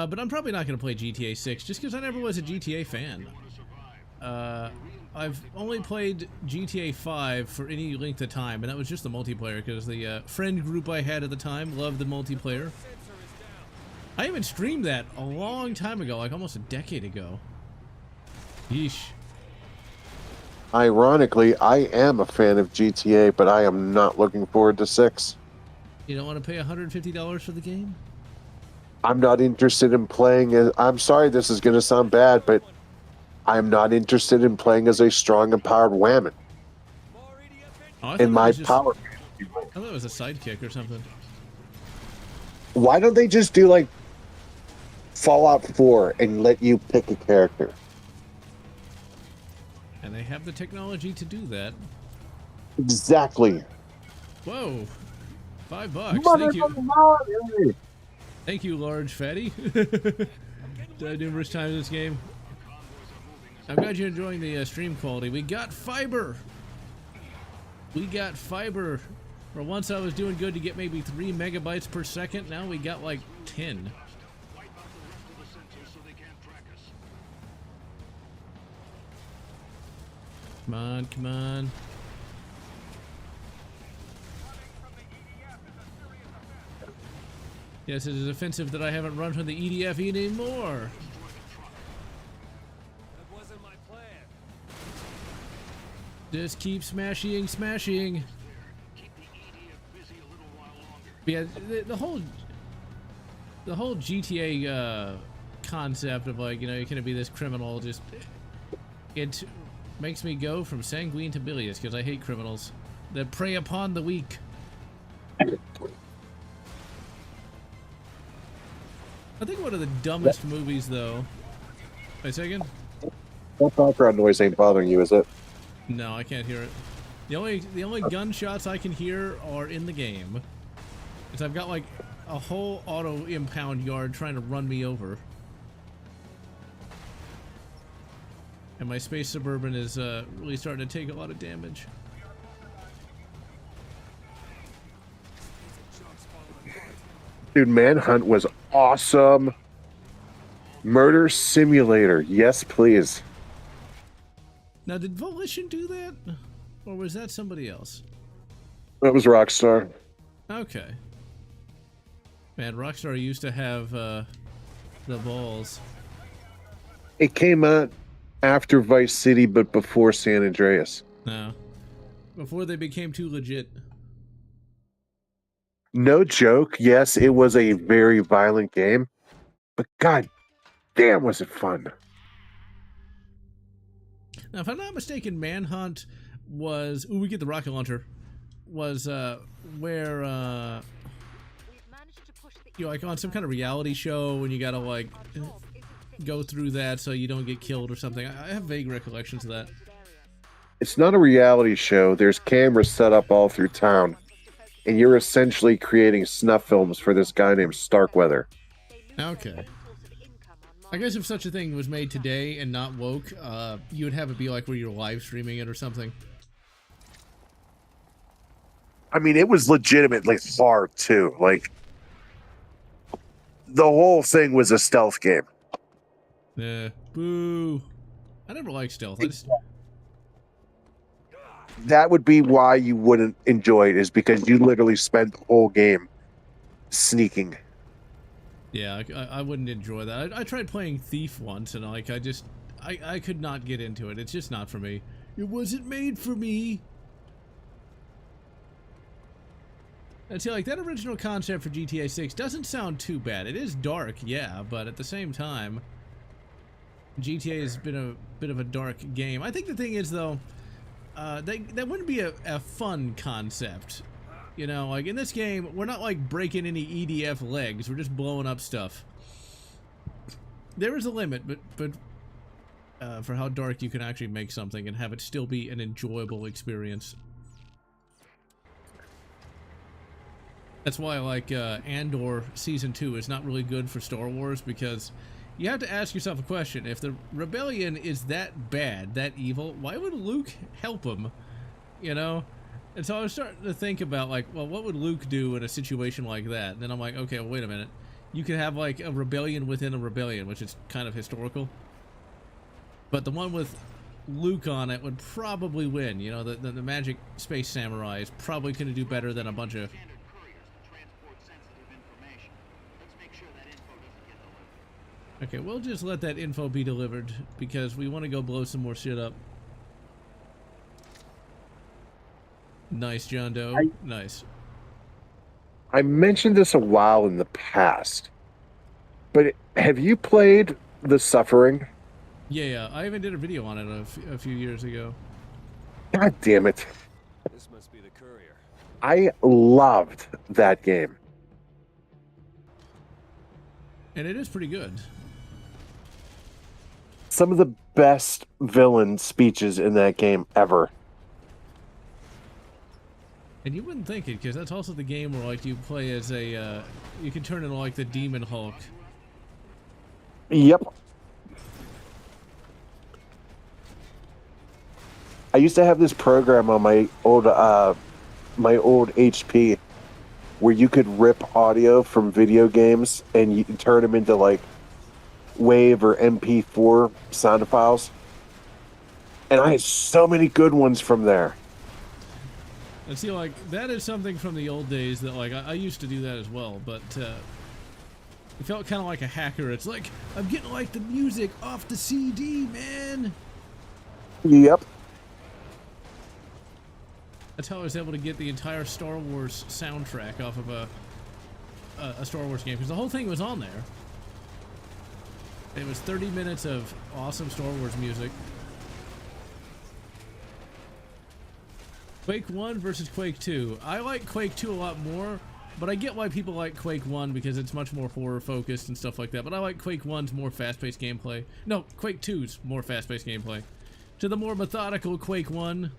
But I'm probably not going to play GTA 6 just because I never was a GTA fan. Want to survive. I've only played GTA 5 for any length of time, and that was just the multiplayer because the friend group I had at the time loved the multiplayer. I even streamed that a long time ago, like almost a decade ago. Yeesh. Ironically, I am a fan of GTA, but I am not looking forward to 6. You don't want to pay $150 for the game? I'm not interested in playing as... I'm sorry this is going to sound bad, but I'm not interested in playing as a strong, empowered whammon. Oh, In my power... I thought it was a sidekick or something. Why don't they just do, like, Fallout 4 and let you pick a character? And they have the technology to do that. Exactly. Whoa. $5. Thank you. Thank you, large fatty. Died numerous times in this game. I'm glad you're enjoying the stream quality. We got fiber. We got fiber. For once I was doing good to get maybe 3 megabytes per second. Now we got like 10. Come on, come on. Yes, it is offensive that I haven't run from the EDF anymore. That wasn't my plan. Just keep smashing, smashing. But yeah, the whole GTA concept of like, you know, you're gonna be this criminal, just it makes me go from sanguine to bilious because I hate criminals that prey upon the weak. I think one of the dumbest movies, though. Wait a second. That background noise ain't bothering you, is it? No, I can't hear it. The only gunshots I can hear are in the game. Because I've got like a whole auto impound yard trying to run me over. And my space Suburban is really starting to take a lot of damage. Dude, Manhunt was awesome. Murder Simulator, yes please. Now, did Volition do that? Or was that somebody else? That was Rockstar. Okay. Man, Rockstar used to have the balls. It came out after Vice City, but before San Andreas. No. Before they became too legit. No joke, yes, it was a very violent game, but god damn was it fun. Now, if I'm not mistaken, Manhunt was... Ooh, we get the rocket launcher. Was where... you're like on some kind of reality show and you gotta like go through that so you don't get killed or something. I have vague recollections of that. It's not a reality show. There's cameras set up all through town, and you're essentially creating snuff films for this guy named Starkweather. Okay. I guess if such a thing was made today and not woke, you would have it be like where you're live streaming it or something. I mean, it was legitimately hard too. Like, the whole thing was a stealth game. Boo. I never liked stealth. That would be why you wouldn't enjoy it, is because you literally spent the whole game sneaking. Yeah, I wouldn't enjoy that. I tried playing Thief once, and like I could not get into it. It's just not for me. It wasn't made for me. And see, like, that original concept for GTA 6 doesn't sound too bad. It is dark, yeah, but at the same time, GTA has been a bit of a dark game. I think the thing is, though, that wouldn't be a fun concept. You know, like, in this game, we're not, like, breaking any EDF legs. We're just blowing up stuff. There is a limit, but for how dark you can actually make something and have it still be an enjoyable experience. That's why, like, Andor Season 2 is not really good for Star Wars, because you have to ask yourself a question. If the Rebellion is that bad, that evil, why would Luke help him? You know? And so I was starting to think about, like, well, what would Luke do in a situation like that? And then I'm like, okay, well, wait a minute. You could have, like, a rebellion within a rebellion, which is kind of historical. But the one with Luke on it would probably win. You know, the magic space samurai is probably going to do better than a bunch of... Standard couriers to transport sensitive information. Let's make sure that info doesn't get delivered. Okay, we'll just let that info be delivered, because we want to go blow some more shit up. Nice, John Doe. Nice. I mentioned this a while in the past, but have you played The Suffering? Yeah, I even did a video on it a few years ago. God damn it. This must be the courier. I loved that game. And it is pretty good. Some of the best villain speeches in that game ever. And you wouldn't think it, because that's also the game where, like, you play as a, you can turn into, like, the Demon Hulk. Yep. I used to have this program on my old HP where you could rip audio from video games and you can turn them into, like, WAV or MP4 sound files. And I had so many good ones from there. And see, like, that is something from the old days that, like, I used to do that as well, but, it felt kind of like a hacker. It's like, I'm getting, like, the music off the CD, man! Yep. That's how I was able to get the entire Star Wars soundtrack off of a Star Wars game, because the whole thing was on there. It was 30 minutes of awesome Star Wars music. Quake 1 versus Quake 2. I like Quake 2 a lot more, but I get why people like Quake 1 because it's much more horror focused and stuff like that. But I like Quake 1's more fast-paced gameplay. No, Quake 2's more fast-paced gameplay. To the more methodical Quake 1.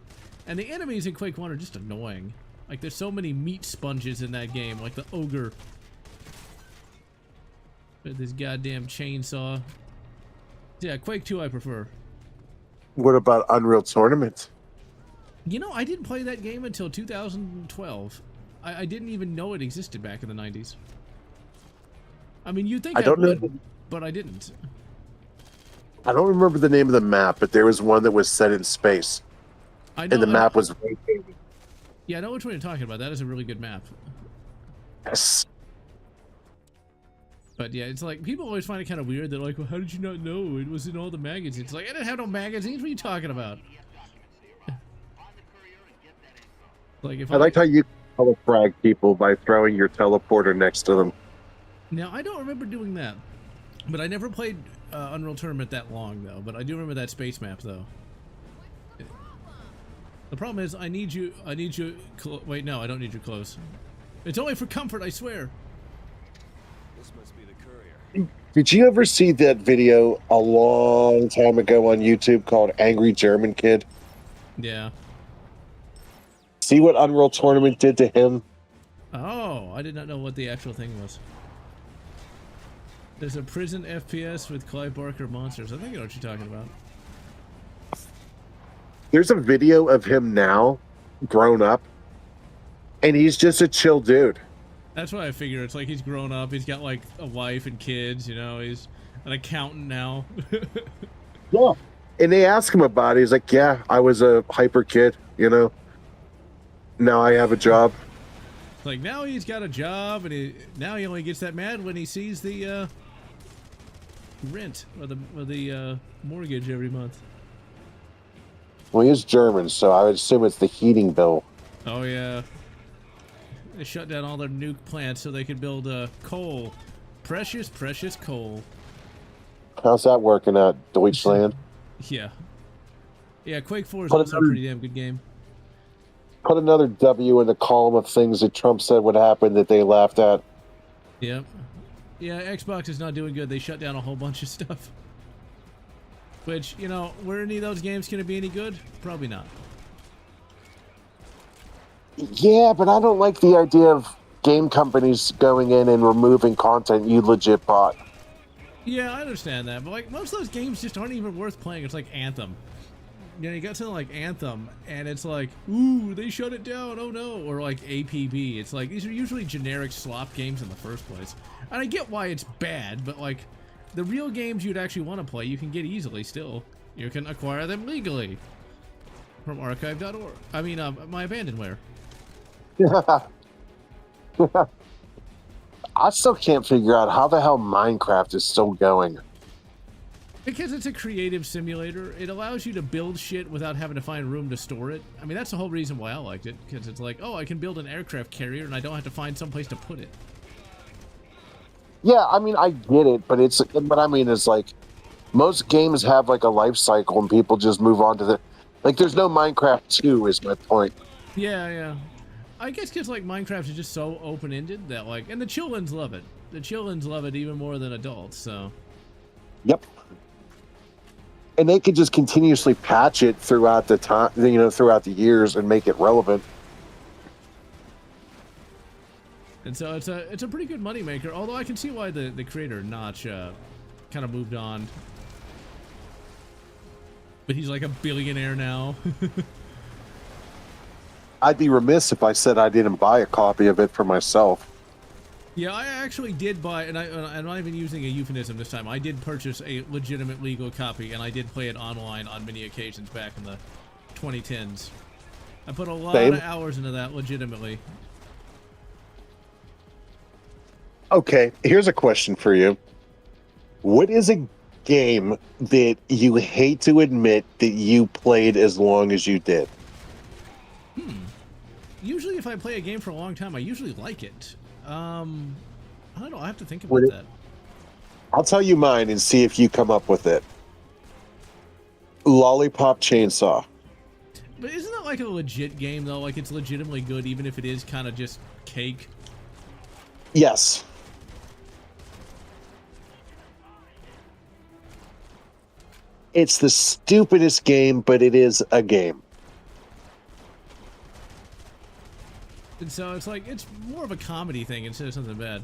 And the enemies in Quake 1 are just annoying. Like, there's so many meat sponges in that game, like the ogre. With this goddamn chainsaw. Yeah, Quake 2 I prefer. What about Unreal Tournament? You know, I didn't play that game until 2012. I didn't even know it existed back in the 90s. I mean, you'd think I would, know, but I didn't. I don't remember the name of the map, but there was one that was set in space. I know, and the map was rotating. Yeah, I know which one you're talking about. That is a really good map. Yes. But yeah, it's like, people always find it kind of weird. They're like, well, how did you not know? It was in all the magazines. It's like, I didn't have no magazines. What are you talking about? Like, if I liked how you telefrag people by throwing your teleporter next to them. Now, I don't remember doing that. But I never played Unreal Tournament that long, though. But I do remember that space map, though. The problem is, I need you wait, no, I don't need you close. It's only for comfort, I swear. This must be the courier. Did you ever see that video a long time ago on YouTube called Angry German Kid? Yeah. See what Unreal Tournament did to him? Oh, I did not know what the actual thing was. There's a prison FPS with Clive Barker monsters. I think I know what you're talking about. There's a video of him now, grown up, and he's just a chill dude. That's what I figure. It's like he's grown up. He's got like a wife and kids, you know. He's an accountant now. Yeah. And they ask him about it. He's like, yeah, I was a hyper kid, you know. Now I have a job. Like, now he's got a job, and now he only gets that mad when he sees the rent or the mortgage every month. Well, he is German, so I would assume it's the heating bill. Oh, yeah. They shut down all their nuke plants so they could build coal. Precious, precious coal. How's that working out, Deutschland? Yeah. Yeah, Quake 4 is also a pretty damn good game. Put another W in the column of things that Trump said would happen that they laughed at. Yep. Yeah, Xbox is not doing good. They shut down a whole bunch of stuff. Which, you know, were any of those games going to be any good? Probably not. Yeah, but I don't like the idea of game companies going in and removing content you legit bought. Yeah, I understand that. But, like, most of those games just aren't even worth playing. It's like Anthem. you know, you got something like Anthem, and it's like, ooh, they shut it down, oh no, or like APB. It's like, these are usually generic slop games in the first place. And I get why it's bad, but like, the real games you'd actually want to play, you can get easily still. You can acquire them legally from archive.org. I mean, My Abandonware. I still can't figure out how the hell Minecraft is still going. Because it's a creative simulator, it allows you to build shit without having to find room to store it. I mean, that's the whole reason why I liked it, because it's like, oh, I can build an aircraft carrier and I don't have to find some place to put it. Yeah, I mean, I get it, but what I mean is like, most games have like a life cycle and people just move on to the, like, there's no Minecraft 2 is my point. Yeah. I guess because like Minecraft is just so open-ended that like, and the childrens love it. The childrens love it even more than adults, so. Yep. And they could just continuously patch it throughout the time, you know, throughout the years and make it relevant. And so it's a pretty good moneymaker, although I can see why the creator, Notch, kind of moved on. But he's like a billionaire now. I'd be remiss if I said I didn't buy a copy of it for myself. Yeah, I actually did buy, and I'm not even using a euphemism this time, I did purchase a legitimate legal copy, and I did play it online on many occasions back in the 2010s. I put a lot of hours into that legitimately. Okay, here's a question for you. What is a game that you hate to admit that you played as long as you did? Usually if I play a game for a long time, I usually like it. I don't know, I have to think about that. I'll tell you mine and see if you come up with it. Lollipop Chainsaw. But isn't that like a legit game though? Like it's legitimately good even if it is kind of just cake? Yes. It's the stupidest game, but it is a game. And so it's like, it's more of a comedy thing instead of something bad.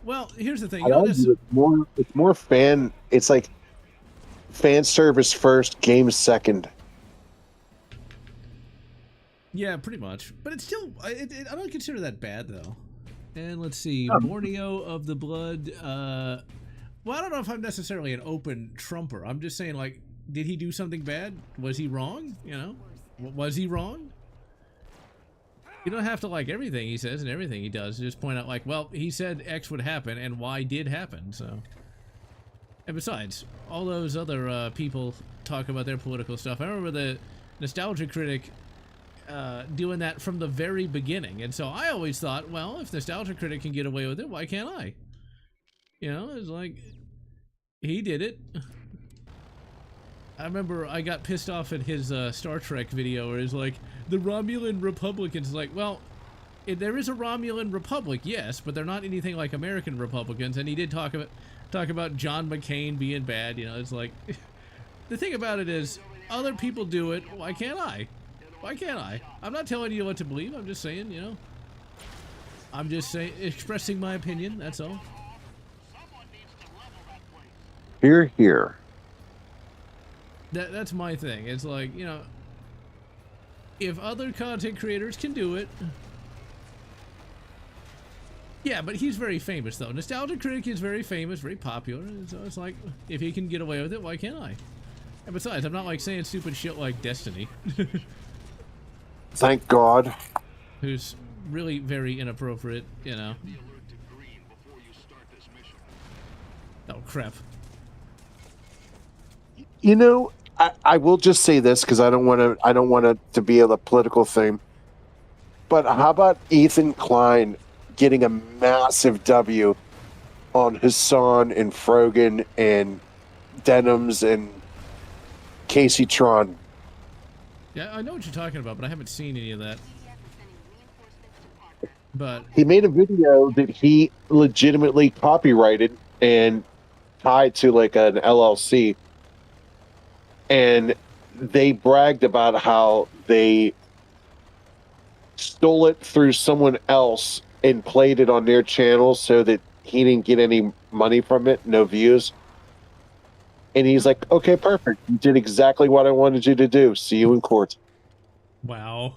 Well, here's the thing. It's more fan, it's like fan service first, game second. Yeah, pretty much. But it's still, I don't consider that bad though. And let's see, Borneo of the Blood. Well, I don't know if I'm necessarily an open trumper. I'm just saying, like, did he do something bad? Was he wrong? You know, was he wrong? You don't have to like everything he says and everything he does. Just point out, like, well, he said X would happen and Y did happen, so. And besides, all those other people talk about their political stuff. I remember the Nostalgia Critic doing that from the very beginning. And so I always thought, well, if Nostalgia Critic can get away with it, why can't I? You know, it's like, he did it. I remember I got pissed off at his Star Trek video where he's like, the Romulan Republicans, like, well, there is a Romulan Republic, yes, but they're not anything like American Republicans, and he did talk about John McCain being bad, you know, it's like, the thing about it is, other people do it, why can't I? Why can't I? I'm not telling you what to believe, I'm just saying, you know, I'm just saying, expressing my opinion, that's all. Hear, hear. That's my thing. It's like, you know, if other content creators can do it. Yeah, but he's very famous, though. Nostalgia Critic is very famous, very popular. So it's like, if he can get away with it, why can't I? And besides, I'm not like saying stupid shit like Destiny. Thank God. Who's really very inappropriate, you know. Oh, crap. You know, I will just say this because I don't want it to be a political thing. But how about Ethan Klein getting a massive W on Hassan and Frogan and Denims and Casey Tron? Yeah, I know what you're talking about, but I haven't seen any of that. But he made a video that he legitimately copyrighted and tied to like an LLC. And they bragged about how they stole it through someone else and played it on their channel so that he didn't get any money from it, no views. And he's like, okay, perfect. You did exactly what I wanted you to do. See you in court. Wow.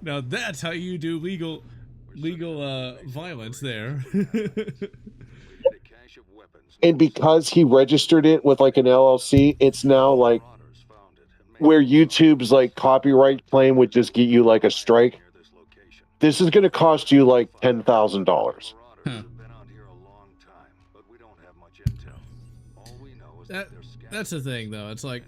Now that's how you do legal violence there. And because he registered it with like an LLC, it's now like where YouTube's like copyright claim would just get you like a strike. This is going to cost you like $10,000. Huh. That's the thing, though. It's like,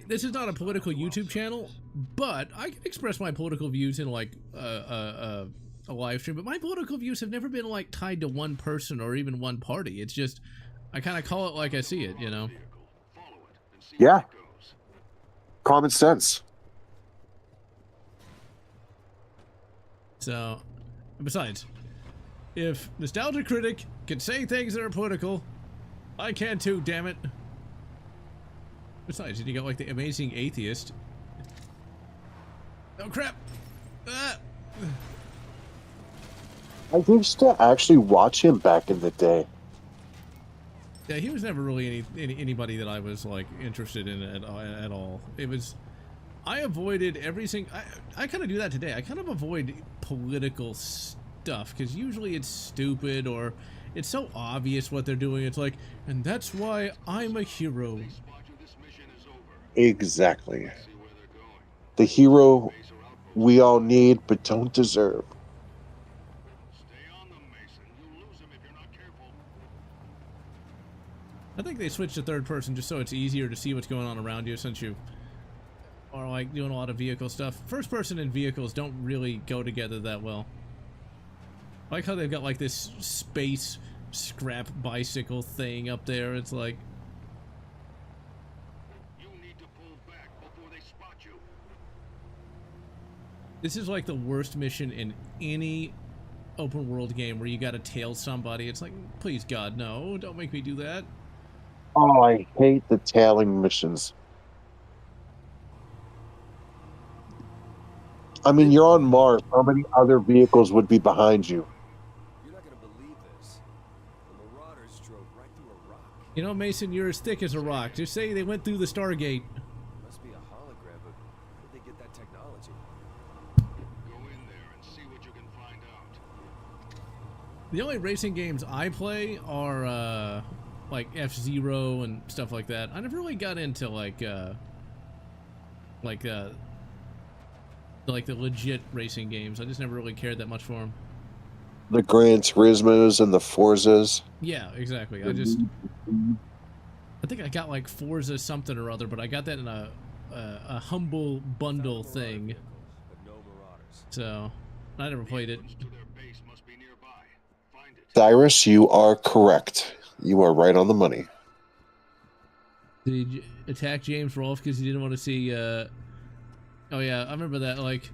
this is not a political YouTube channel, but I can express my political views in like a live stream. But my political views have never been like tied to one person or even one party. It's just I kind of call it like I see it, you know. Yeah. Common sense. So, besides, if Nostalgia Critic can say things that are political, I can too, damn it. Besides, you got like the Amazing Atheist. Oh crap! Ah. I used to actually watch him back in the day. Yeah, he was never really anybody that I was like interested in at all. It was, I avoided everything. I kind of do that today. I kind of avoid political stuff because usually it's stupid or it's so obvious what they're doing. It's like, and that's why I'm a hero. Exactly. The hero we all need but don't deserve. I think they switched to third person just so it's easier to see what's going on around you since you are like doing a lot of vehicle stuff. First person and vehicles don't really go together that well. I like how they've got like this space scrap bicycle thing up there. It's like, You need to pull back before they spot you. this is like the worst mission in any open world game where you gotta tail somebody. It's like, please God, no, don't make me do that. Oh, I hate the tailing missions. I mean, you're on Mars. How many other vehicles would be behind you? You're not gonna believe this. The Marauders drove right through a rock. You know, Mason, you're as thick as a rock. Just say they went through the Stargate. Must be a hologram, but where'd they get that technology? Go in there and see what you can find out. The only racing games I play are like F-Zero and stuff like that. I never really got into like the legit racing games. I just never really cared that much for them. The Gran Turismos and the Forzas. Yeah, exactly. I think I got like Forza something or other, but I got that in a humble bundle thing. But no Marauders. So I never played it. To their base must be nearby. Find it. Cyrus, you are correct. You are right on the money. Did he attack James Rolfe because he didn't want to see? Oh yeah, I remember that. Like,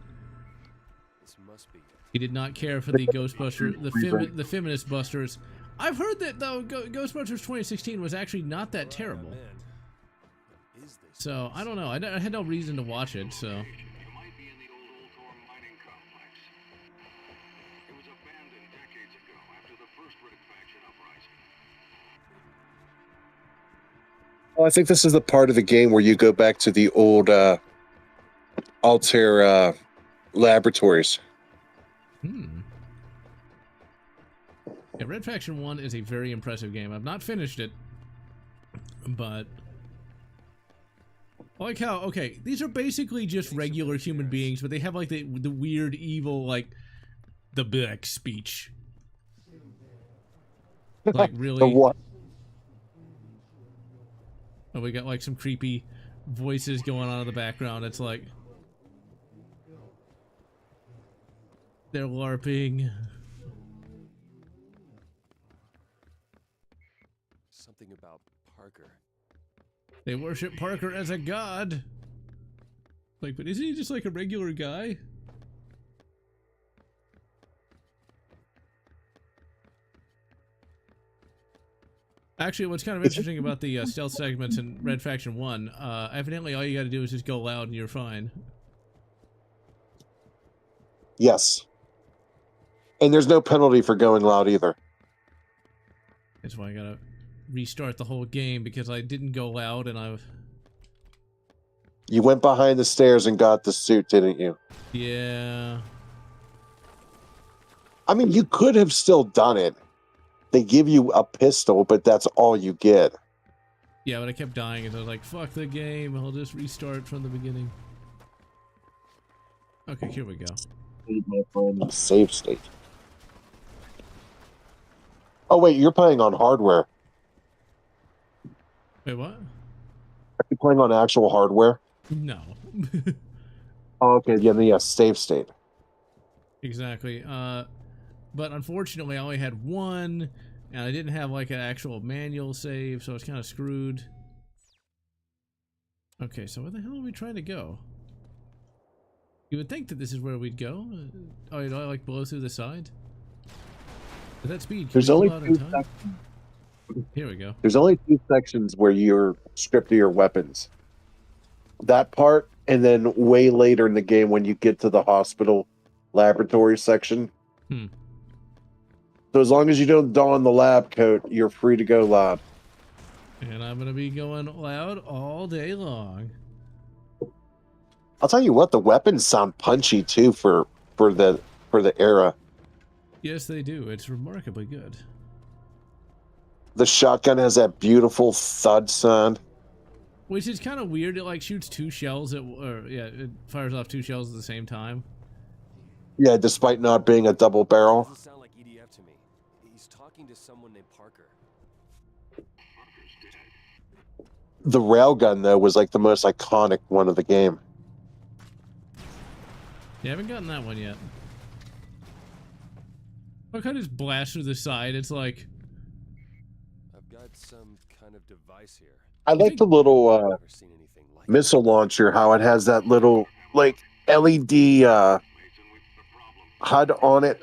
This must be it. he did not care for the Ghostbuster, the feminist busters. I've heard that though. Ghostbusters 2016 was actually not that terrible. Man, what is this? So I don't know. I had no reason to watch it. So You might be in the old Ultor mining complex. It was abandoned decades ago after the first Riddick faction uprising. Well, I think this is the part of the game where you go back to the old Altair laboratories. Yeah, Red Faction 1 is a very impressive game. I've not finished it, but I like how, okay, these are basically just regular human beings, but they have like the weird evil, like the Beck speech. Like really. The what? Oh, we got like some creepy voices going on in the background. It's like they're LARPing. Something about Parker. They worship Parker as a god. Like, but isn't he just like a regular guy? Actually, what's kind of interesting about the stealth segments in Red Faction 1, evidently all you gotta do is just go loud and you're fine. Yes. And there's no penalty for going loud either. That's why I gotta restart the whole game because I didn't go out and You went behind the stairs and got the suit, didn't you? yeah. I mean, you could have still done it. They give you a pistol, but that's all you get. Yeah, but I kept dying and I was like, fuck the game, I'll just restart from the beginning. Okay, here we go. My friend, save state. Oh wait, you're playing on hardware. Wait, what? Are you playing on actual hardware? No. Oh, okay, yeah, save state. Exactly. But unfortunately I only had one, and I didn't have like an actual manual save, so I was kind of screwed. Okay, so where the hell are we trying to go? You would think that this is where we'd go. Oh, you know, I like blow through the side? At that speed, can There's we only go out in 2 time? sections. Here we go. There's only 2 sections where you're stripped of your weapons. That part, and then way later in the game when you get to the hospital laboratory section. So as long as you don't don the lab coat, you're free to go lab. And I'm gonna be going loud all day long. I'll tell you what, the weapons sound punchy too for the era. Yes, they do. It's remarkably good. The shotgun has that beautiful thud sound. Which is kind of weird. It like shoots 2 shells at, it fires off 2 shells at the same time. Yeah, despite not being a double barrel. Doesn't sound like EDF to me. He's talking to someone named Parker. The railgun though was like the most iconic one of the game. Yeah, I haven't gotten that one yet. Look how I just blast through the side. It's like, I've got some kind of device here. I like the little Never seen anything like missile launcher, how it has that little like LED HUD on it.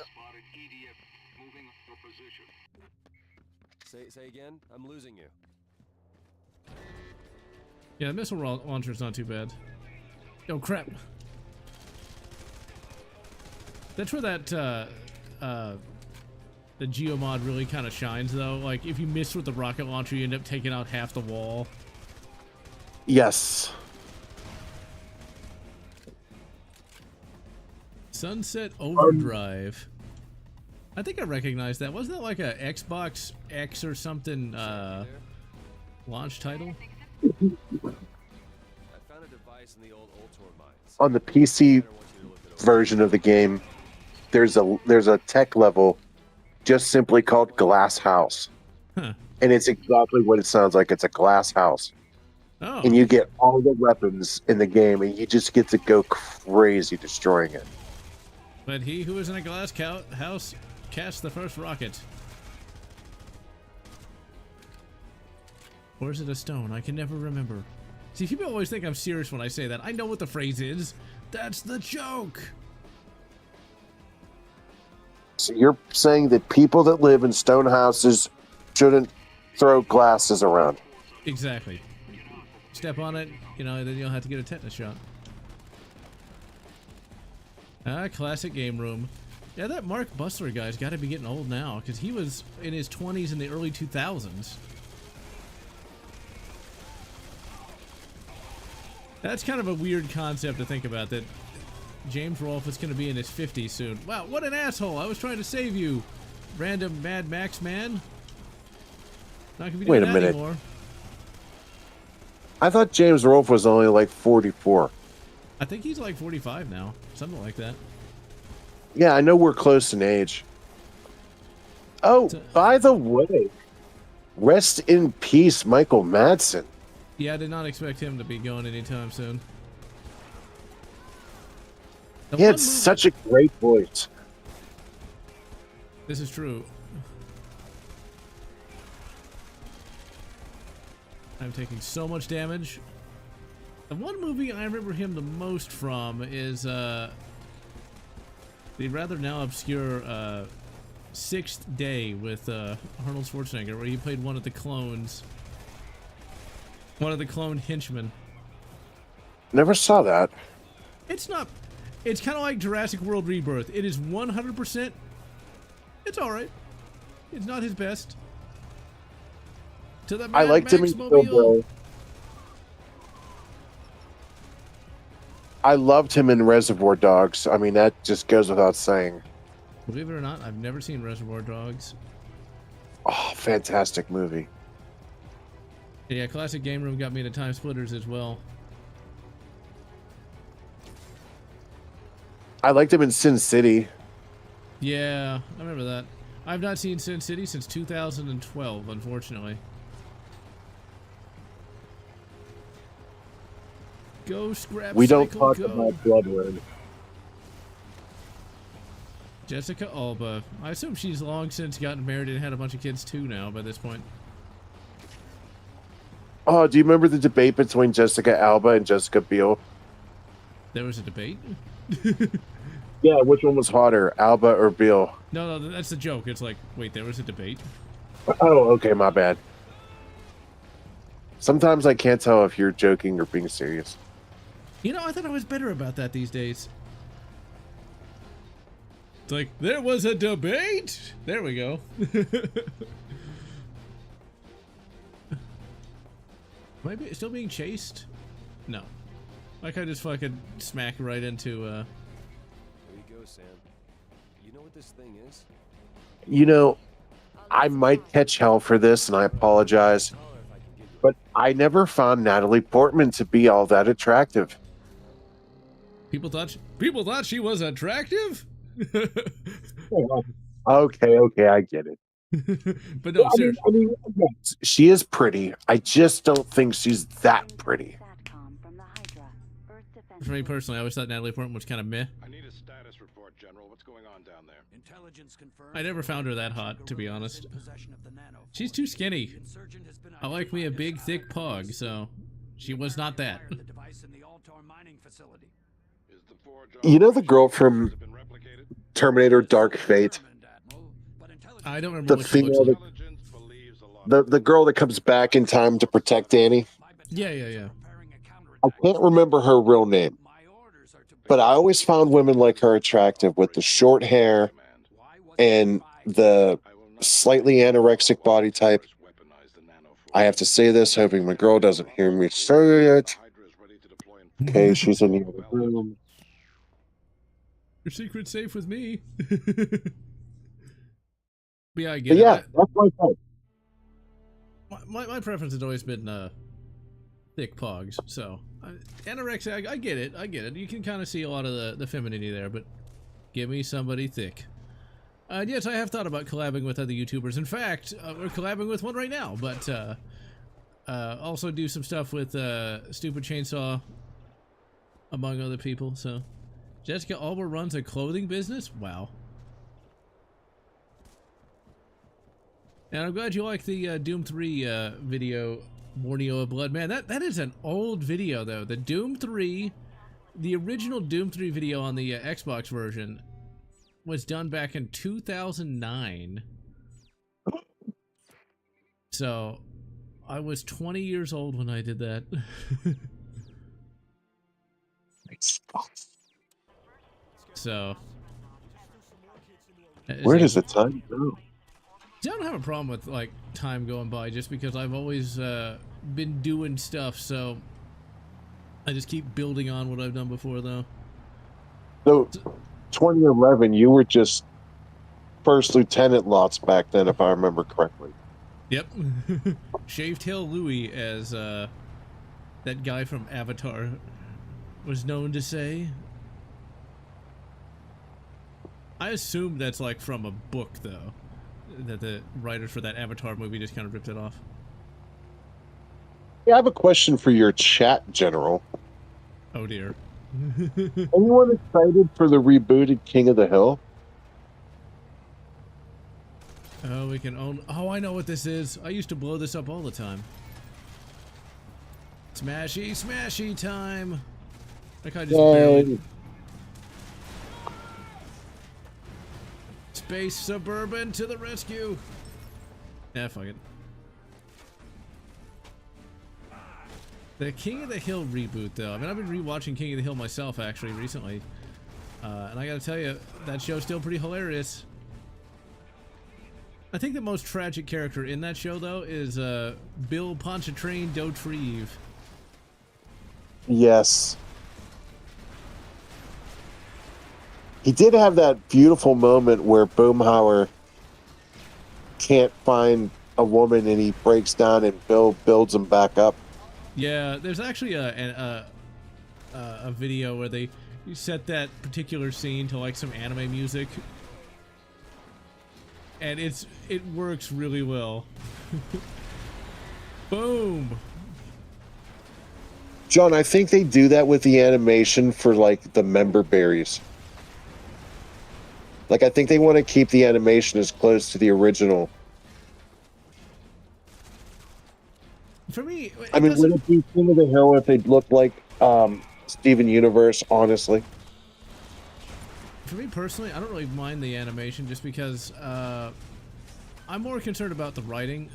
Say again? I'm losing you. yeah, the missile launcher's not too bad. Oh crap! That's where that the geomod really kind of shines, though. Like if you miss with the rocket launcher, you end up taking out half the wall. Yes. Sunset Overdrive. I think I recognize that. Wasn't that like a Xbox X or something launch title? I found a device in the old Ultor mines. On the PC version of the game, there's a tech level just simply called Glass House. Huh. And it's exactly what it sounds like. It's a glass house. Oh. And you get all the weapons in the game, and you just get to go crazy destroying it. But he who is in a glass house cast the first rocket. Or is it a stone? I can never remember. See, people always think I'm serious when I say that. I know what the phrase is. That's the joke. So you're saying that people that live in stone houses shouldn't throw glasses around? Exactly. Step on it, you know, then you'll have to get a tetanus shot. Classic game room. Yeah, that Mark Bustler guy's got to be getting old now, because he was in his 20s in the early 2000s. That's kind of a weird concept to think about, that James Rolfe is going to be in his 50s soon. Wow, what an asshole! I was trying to save you, random Mad Max man. Not gonna be doing that anymore. I thought James Rolfe was only like 44. I think he's like 45 now, something like that. Yeah, I know we're close in age. Oh, by the way, rest in peace, Michael Madsen. Yeah, I did not expect him to be going anytime soon. He had such a great voice. This is true. I'm taking so much damage. The one movie I remember him the most from is the rather now obscure Sixth Day with Arnold Schwarzenegger, where he played one of the clones. One of the clone henchmen. Never saw that. It's not... It's kind of like Jurassic World Rebirth. It is 100%... It's alright. It's not his best. To the I Mad liked him in Max Kill Mobile. Bill. I loved him in Reservoir Dogs. I mean, that just goes without saying. Believe it or not, I've never seen Reservoir Dogs. Oh, fantastic movie. Yeah, Classic Game Room got me into Time Splitters as well. I liked him in Sin City. Yeah, I remember that. I've not seen Sin City since 2012, unfortunately. Go scrap We don't cycle, talk go. about Bloodward. Jessica Alba. I assume she's long since gotten married and had a bunch of kids too now by this point. Oh, do you remember the debate between Jessica Alba and Jessica Biel? There was a debate? Yeah, which one was hotter, Alba or Biel? No, that's the joke. It's like, wait, there was a debate? Oh, okay, my bad. Sometimes I can't tell if you're joking or being serious. You know, I thought I was better about that these days. It's like, there was a debate? There we go. Am I still being chased? No. Like I just fucking smack right into, There you go, Sam. You know what this thing is? You know, I might catch hell for this, and I apologize, Holler if I can get you. but I never found Natalie Portman to be all that attractive. People thought she was attractive? Okay, I get it. But no, seriously. I mean, she is pretty. I just don't think she's that pretty. For me personally, I always thought Natalie Portman was kind of meh. I need a status report, General. What's going on down there? Intelligence confirmed. I never found her that hot, to be Guerrilla is honest. in possession of the nano She's too skinny. The insurgent has been I like me a identified big, as thick Alcatraz. pug, so she was not that. Fired the device in the Altor mining facility. Is the forge You know the operation- girl from has it been replicated? Terminator Dark Fate? I don't remember The what she looks female like. Intelligence believes a lot. The girl that comes back in time to protect Danny? Yeah. I can't remember her real name, but I always found women like her attractive with the short hair and the slightly anorexic body type. I have to say this, hoping my girl doesn't hear me say it. Okay, she's in the other room. Your secret's safe with me. But yeah, I get But it. yeah, that's my type. My preference has always been thick pogs. So anorexia, I get it. You can kind of see a lot of the femininity there, but give me somebody thick. And yes, I have thought about collabing with other YouTubers. In fact, we're collabing with one right now, but also do some stuff with Stupid Chainsaw, among other people. So Jessica Alba runs a clothing business? Wow. And I'm glad you like the Doom 3 video, Borneo of Blood. Man, that is an old video, though. The Doom 3, the original Doom 3 video on the Xbox version was done back in 2009. So, I was 20 years old when I did that. So... Where does the time go? I don't have a problem with like time going by just because I've always been doing stuff, so I just keep building on what I've done before, though. So, 2011, you were just First Lieutenant Lotz back then, if I remember correctly. Yep. Shaved Tail Louie, as that guy from Avatar was known to say. I assume that's like from a book, though. That the writers for that Avatar movie just kind of ripped it off. Yeah, I have a question for your chat, General. Oh dear. Anyone excited for the rebooted King of the Hill? Oh, we can own... Oh, I know what this is. I used to blow this up all the time. Smashy, smashy time. Like I just barely... Space Suburban to the rescue. Yeah, fuck it. The King of the Hill reboot, though. I mean, I've been rewatching King of the Hill myself, actually, recently. And I gotta tell you, that show's still pretty hilarious. I think the most tragic character in that show, though, is Bill Pontchartrain Dauterive. Yes. He did have that beautiful moment where Boomhauer can't find a woman and he breaks down and Bill builds him back up. Yeah, there's actually a video where they set that particular scene to like some anime music, and it works really well. Boom. John, I think they do that with the animation for like the member berries. Like, I think they want to keep the animation as close to the original. For me, I mean, would it be King of the Hill if they looked like Steven Universe, honestly? For me personally, I don't really mind the animation just because I'm more concerned about the writing.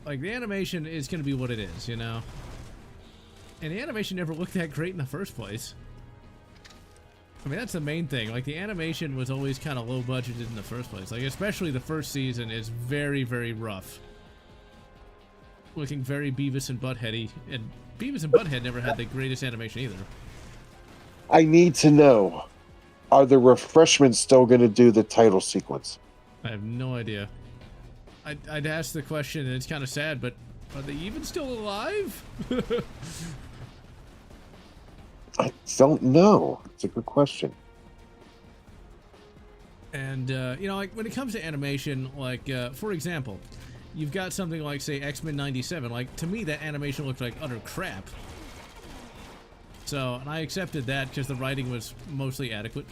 Like, the animation is going to be what it is, you know? And the animation never looked that great in the first place. I mean, that's the main thing. Like, the animation was always kind of low budgeted in the first place. Like, especially the first season is very, very rough. Looking very Beavis and Butthead-y. And Beavis and Butthead never had the greatest animation either. I need to know, are the refreshments still going to do the title sequence? I have no idea. I'd ask the question, and it's kind of sad, but are they even still alive? I don't know. It's a good question. And, you know, like, when it comes to animation, like, for example, you've got something like, say, X-Men 97. Like, to me, that animation looked like utter crap. So, and I accepted that because the writing was mostly adequate.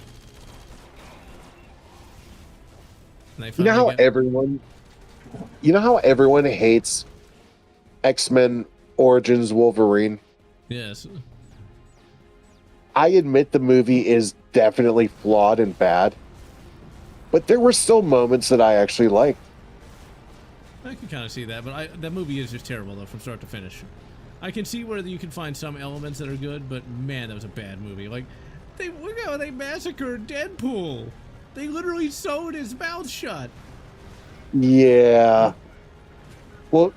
And You know how everyone hates X-Men Origins Wolverine? Yes. I admit the movie is definitely flawed and bad, but there were still moments that I actually liked. I can kind of see that, but that movie is just terrible, though, from start to finish. I can see where you can find some elements that are good, but man, that was a bad movie. Like, look how they massacred Deadpool. They literally sewed his mouth shut. Yeah. Well,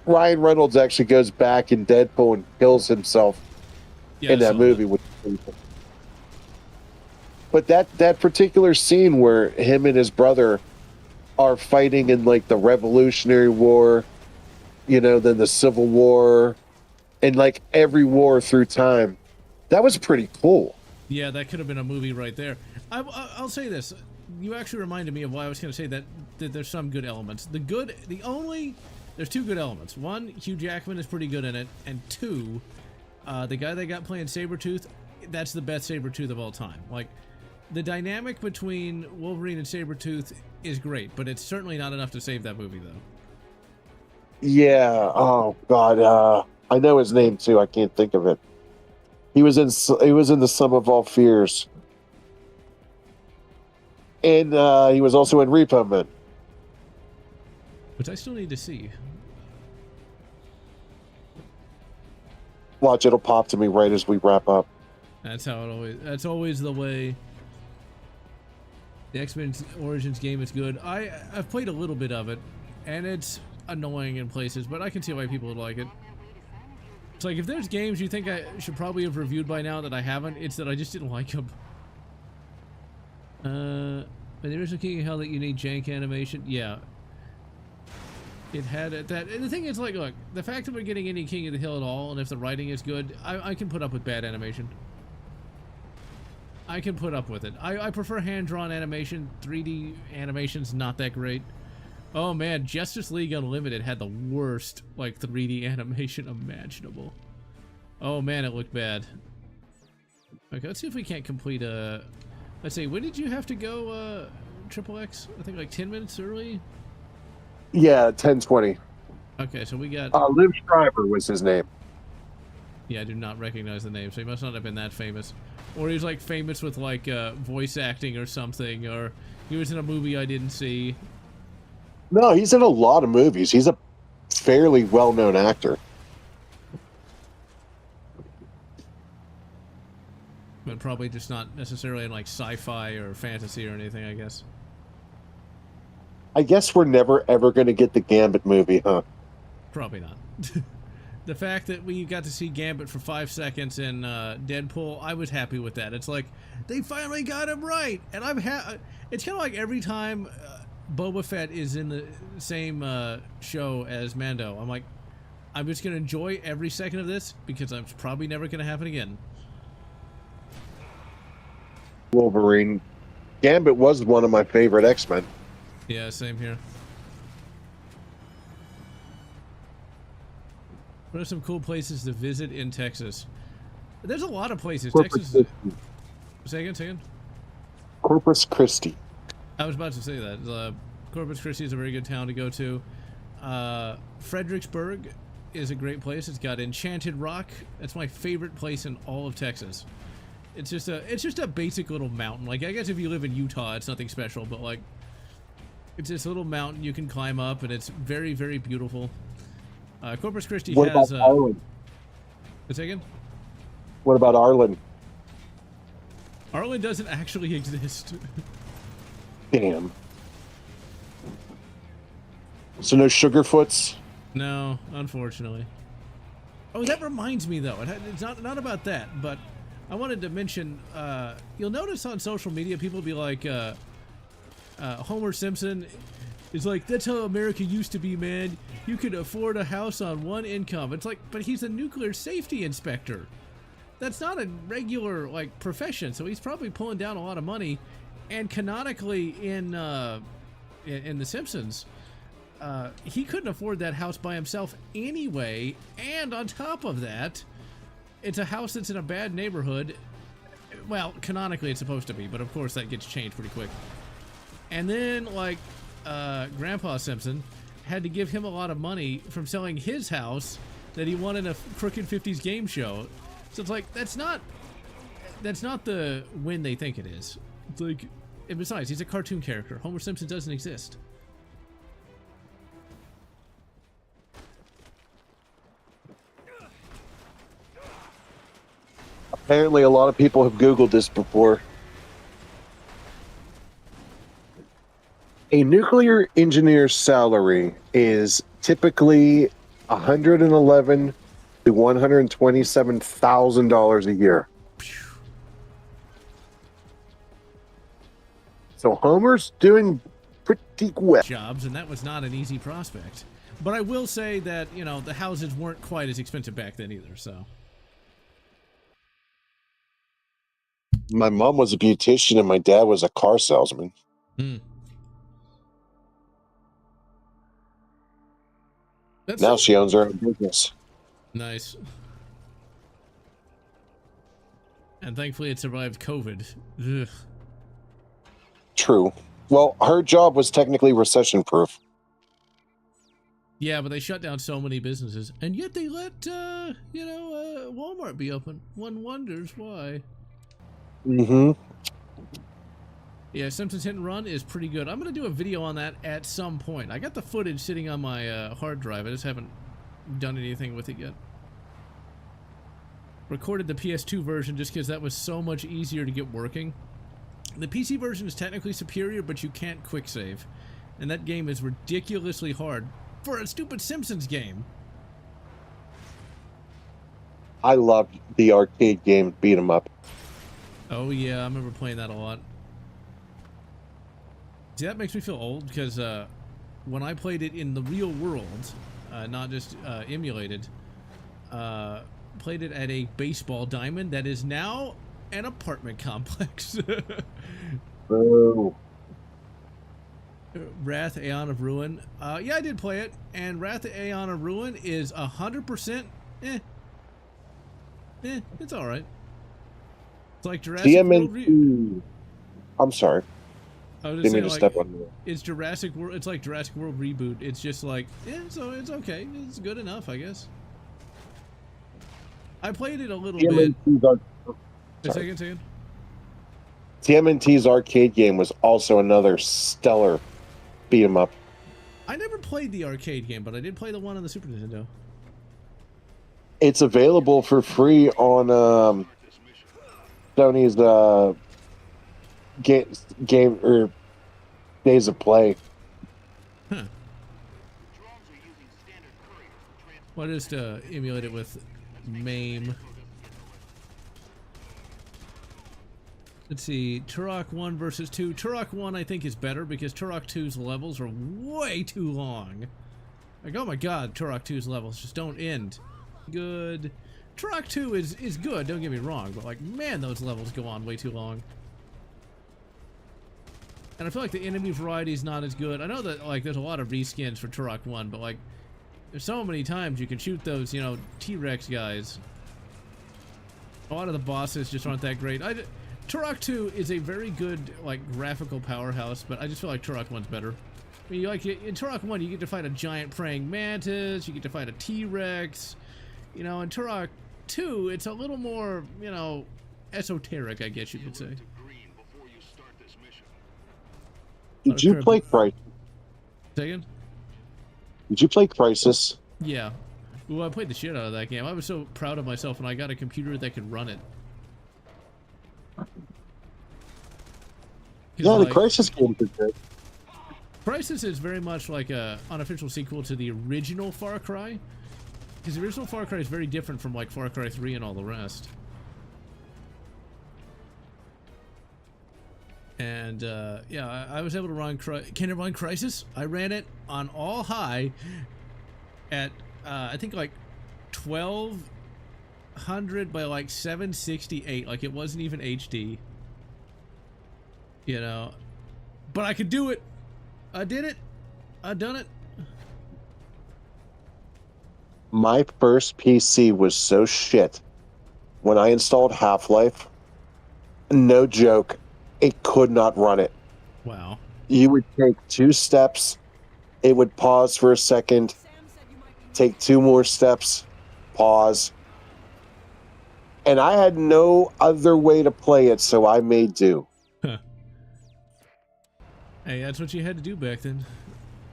Ryan Reynolds actually goes back in Deadpool and kills himself in that movie. But that particular scene where him and his brother are fighting in like the Revolutionary War, you know, then the Civil War, and like every war through time, that was pretty cool. Yeah, that could have been a movie right there. I'll say this. You actually reminded me of why I was going to say that there's some good elements. There's two good elements. One, Hugh Jackman is pretty good in it, and two, the guy they got playing Sabretooth, that's the best Sabretooth of all time. Like, the dynamic between Wolverine and Sabretooth is great, but it's certainly not enough to save that movie, though. Yeah. Oh God. I know his name too. I can't think of it. He was in the Sum of All Fears, and he was also in Repo Man, which I still need to see. Watch, it'll pop to me right as we wrap up. That's always the way. The X-Men Origins game is good. I've played a little bit of it, and it's annoying in places, but I can see why people would like it. It's like, if there's games you think I should probably have reviewed by now that I haven't, it's that I just didn't like them. But there is a King of Hell that you need jank animation. Yeah. It had that. And the thing is, like, look, the fact that we're getting any King of the Hill at all, and if the writing is good, I can put up with bad animation. I can put up with it. I prefer hand-drawn animation. 3D animation's not that great. Oh man, Justice League Unlimited had the worst, like, 3D animation imaginable. Oh man, it looked bad. Okay, let's see if we can't complete a... Let's see, when did you have to go, Triple X? I think like 10 minutes early? Yeah, 10:20. Okay, so we got... Liv Schreiber was his name. Yeah, I do not recognize the name, so he must not have been that famous. Or he was, like, famous with, like, voice acting or something, or he was in a movie I didn't see. No, he's in a lot of movies. He's a fairly well-known actor. But probably just not necessarily in, like, sci-fi or fantasy or anything, I guess. I guess we're never ever going to get the Gambit movie, huh? Probably not. The fact that we got to see Gambit for 5 seconds in Deadpool, I was happy with that. It's like, they finally got him right! And it's kind of like every time Boba Fett is in the same show as Mando, I'm like, I'm just going to enjoy every second of this, because it's probably never going to happen again. Wolverine. Gambit was one of my favorite X-Men. Yeah, same here. What are some cool places to visit in Texas? There's a lot of places. Corpus Texas. Christi. Say again. Corpus Christi. I was about to say that. Corpus Christi is a very good town to go to. Fredericksburg is a great place. It's got Enchanted Rock. That's my favorite place in all of Texas. It's just a basic little mountain. Like, I guess if you live in Utah, it's nothing special, but like, it's this little mountain you can climb up, and it's very, very beautiful. Corpus Christi What has. about Arlen? A second. What about Arlen? Arlen doesn't actually exist. Damn. So no Sugarfoots? No, unfortunately. Oh, that reminds me though. It's not about that, but I wanted to mention. You'll notice on social media, people be like, Homer Simpson is like, that's how America used to be, man. You could afford a house on one income. It's like, but he's a nuclear safety inspector. That's not a regular like profession, so he's probably pulling down a lot of money. And canonically, in The Simpsons, he couldn't afford that house by himself anyway. And on top of that, it's a house that's in a bad neighborhood. Well, canonically, it's supposed to be, but of course that gets changed pretty quick. And then, like, Grandpa Simpson had to give him a lot of money from selling his house that he won in a Crooked 50s game show. So it's like, that's not the win they think it is. It's like, and besides, he's a cartoon character. Homer Simpson doesn't exist. Apparently a lot of people have Googled this before. A nuclear engineer's salary is typically $111,000 to $127,000 a year. So Homer's doing pretty well. Jobs, and that was not an easy prospect. But I will say that, you know, the houses weren't quite as expensive back then either, so. My mom was a beautician and my dad was a car salesman. Now she owns her own business. Nice. And thankfully it survived COVID. Ugh. True. Well, her job was technically recession-proof. Yeah, but they shut down so many businesses. And yet they let, Walmart be open. One wonders why. Mm-hmm. Yeah, Simpsons Hit and Run is pretty good. I'm going to do a video on that at some point. I got the footage sitting on my hard drive. I just haven't done anything with it yet. Recorded the PS2 version just because that was so much easier to get working. The PC version is technically superior, but you can't quick save. And that game is ridiculously hard for a stupid Simpsons game. I loved the arcade game Beat 'em Up. Oh yeah, I remember playing that a lot. See, that makes me feel old because when I played it in the real world, not just emulated, played it at a baseball diamond that is now an apartment complex. Oh. Wrath Aeon of Ruin. Yeah, I did play it, and Wrath Aeon of Ruin is 100%. It's all right. It's like Jurassic World. I'm sorry. I was just Didn't mean saying, to like, step on you. it's Jurassic World. It's like Jurassic World reboot. It's just like, so it's okay. It's good enough, I guess. I played it a little bit. Second. TMNT's arcade game was also another stellar beat 'em up. I never played the arcade game, but I did play the one on the Super Nintendo. It's available for free on Sony's game or Days of Play. Well, just emulate it with MAME. Let's see, Turok 1 versus 2. Turok 1 I think is better because Turok 2's levels are way too long. Like, oh my god, Turok 2's levels just don't end. Good. Turok 2 is good, don't get me wrong, but like, man, those levels go on way too long. And I feel like the enemy variety is not as good. I know that, like, there's a lot of reskins for Turok 1, but like, there's so many times you can shoot those, you know, T-Rex guys. A lot of the bosses just aren't that great. Turok 2 is a very good, like, graphical powerhouse, but I just feel like Turok 1's better. I mean, like, in Turok 1, you get to fight a giant praying mantis, you get to fight a T-Rex. You know, in Turok 2, it's a little more, you know, esoteric, I guess you could say. Did you play Crisis? Second? Did you play Crisis? Yeah. Ooh, I played the shit out of that game. I was so proud of myself when I got a computer that could run it. Yeah, like, the Crisis games are good. Crisis is very much like a unofficial sequel to the original Far Cry. Because the original Far Cry is very different from like Far Cry 3 and all the rest. And yeah, I was able to run can it run Crisis? I ran it on all high at I think like 1200 by like 768. Like it wasn't even HD. You know, but I could do it. I did it. I done it. My first PC was so shit. When I installed Half-Life, no joke, it could not run it. Wow. You would take 2 steps, it would pause for a second, take 2 more steps, pause. And I had no other way to play it, so I made do. Huh. Hey, that's what you had to do back then.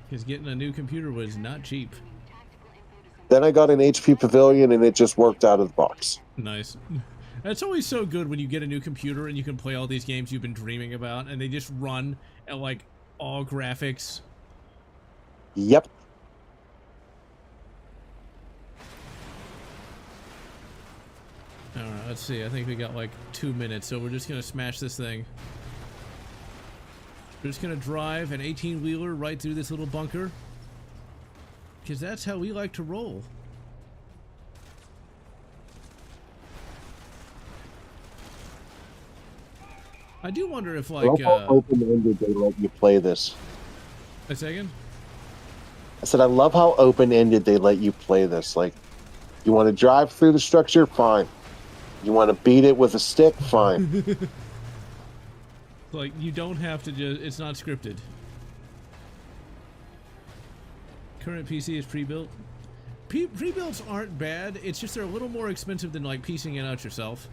Because getting a new computer was not cheap. Then I got an HP Pavilion and it just worked out of the box. Nice. It's always so good when you get a new computer and you can play all these games you've been dreaming about and they just run at like all graphics. Yep. Alright, let's see. I think we got like 2 minutes, so we're just gonna smash this thing. We're just gonna drive an 18-wheeler right through this little bunker. Because that's how we like to roll. I do wonder if, like, how open-ended they let you play this. a second? I said, I love how open-ended they let you play this. Like, you want to drive through the structure? Fine. You want to beat it with a stick? Fine. Like, you don't have to just... It's not scripted. Current PC is pre-built. Pre-builts aren't bad. It's just they're a little more expensive than, like, piecing it out yourself.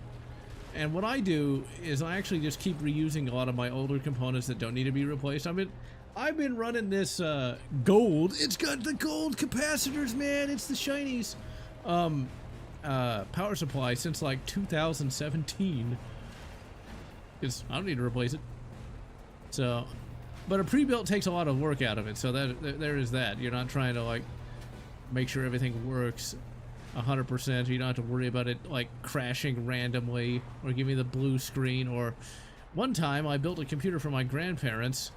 And what I do is I actually just keep reusing a lot of my older components that don't need to be replaced. I've been running this gold. It's got the gold capacitors, man. It's the shinies. Power supply since like 2017. Because I don't need to replace it. So, but a pre-built takes a lot of work out of it. So that there is that. You're not trying to like make sure everything works 100%. You don't have to worry about it like crashing randomly or give me the blue screen. Or one time I built a computer for my grandparents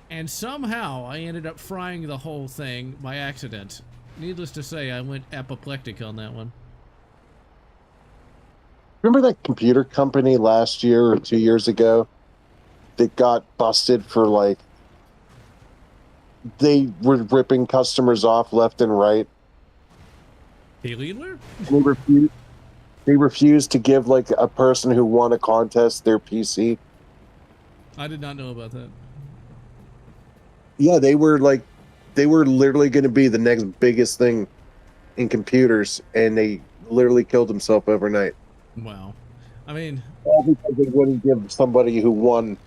and somehow I ended up frying the whole thing by accident. Needless to say, I went apoplectic on that one. Remember that computer company last year or 2 years ago that got busted for, like, they were ripping customers off left and right? Alienware? They refused to give, like, a person who won a contest their PC. I did not know about that. Yeah, they were literally going to be the next biggest thing in computers, and they literally killed themselves overnight. Wow. I mean... All because they wouldn't give somebody who won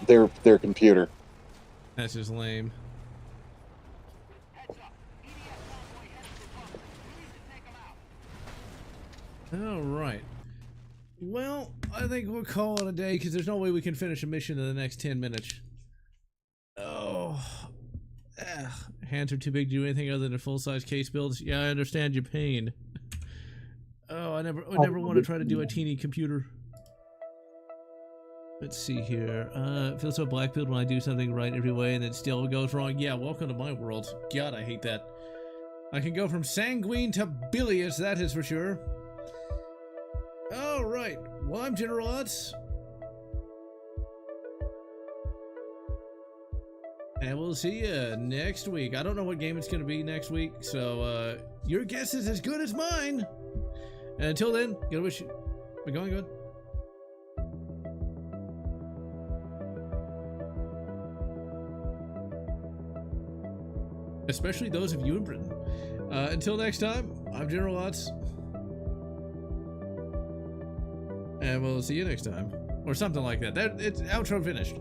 their computer. That's just lame. Alright. Well, I think we'll call it a day, because there's no way we can finish a mission in the next 10 minutes. Oh. Hands are too big to do anything other than full-size case builds. Yeah, I understand your pain. Oh, I never want to try to do a teeny computer. Let's see here. It feels so black-pilled when I do something right every way and it still goes wrong. Yeah, welcome to my world. God, I hate that. I can go from sanguine to bilious, that is for sure. Alright, well, I'm General Lotz. And we'll see you next week. I don't know what game it's going to be next week, so your guess is as good as mine. And until then, gotta wish you... We're going good. Especially those of you in Britain. Until next time, I'm General Lotz. And we'll see you next time. Or something like that. It's outro finished.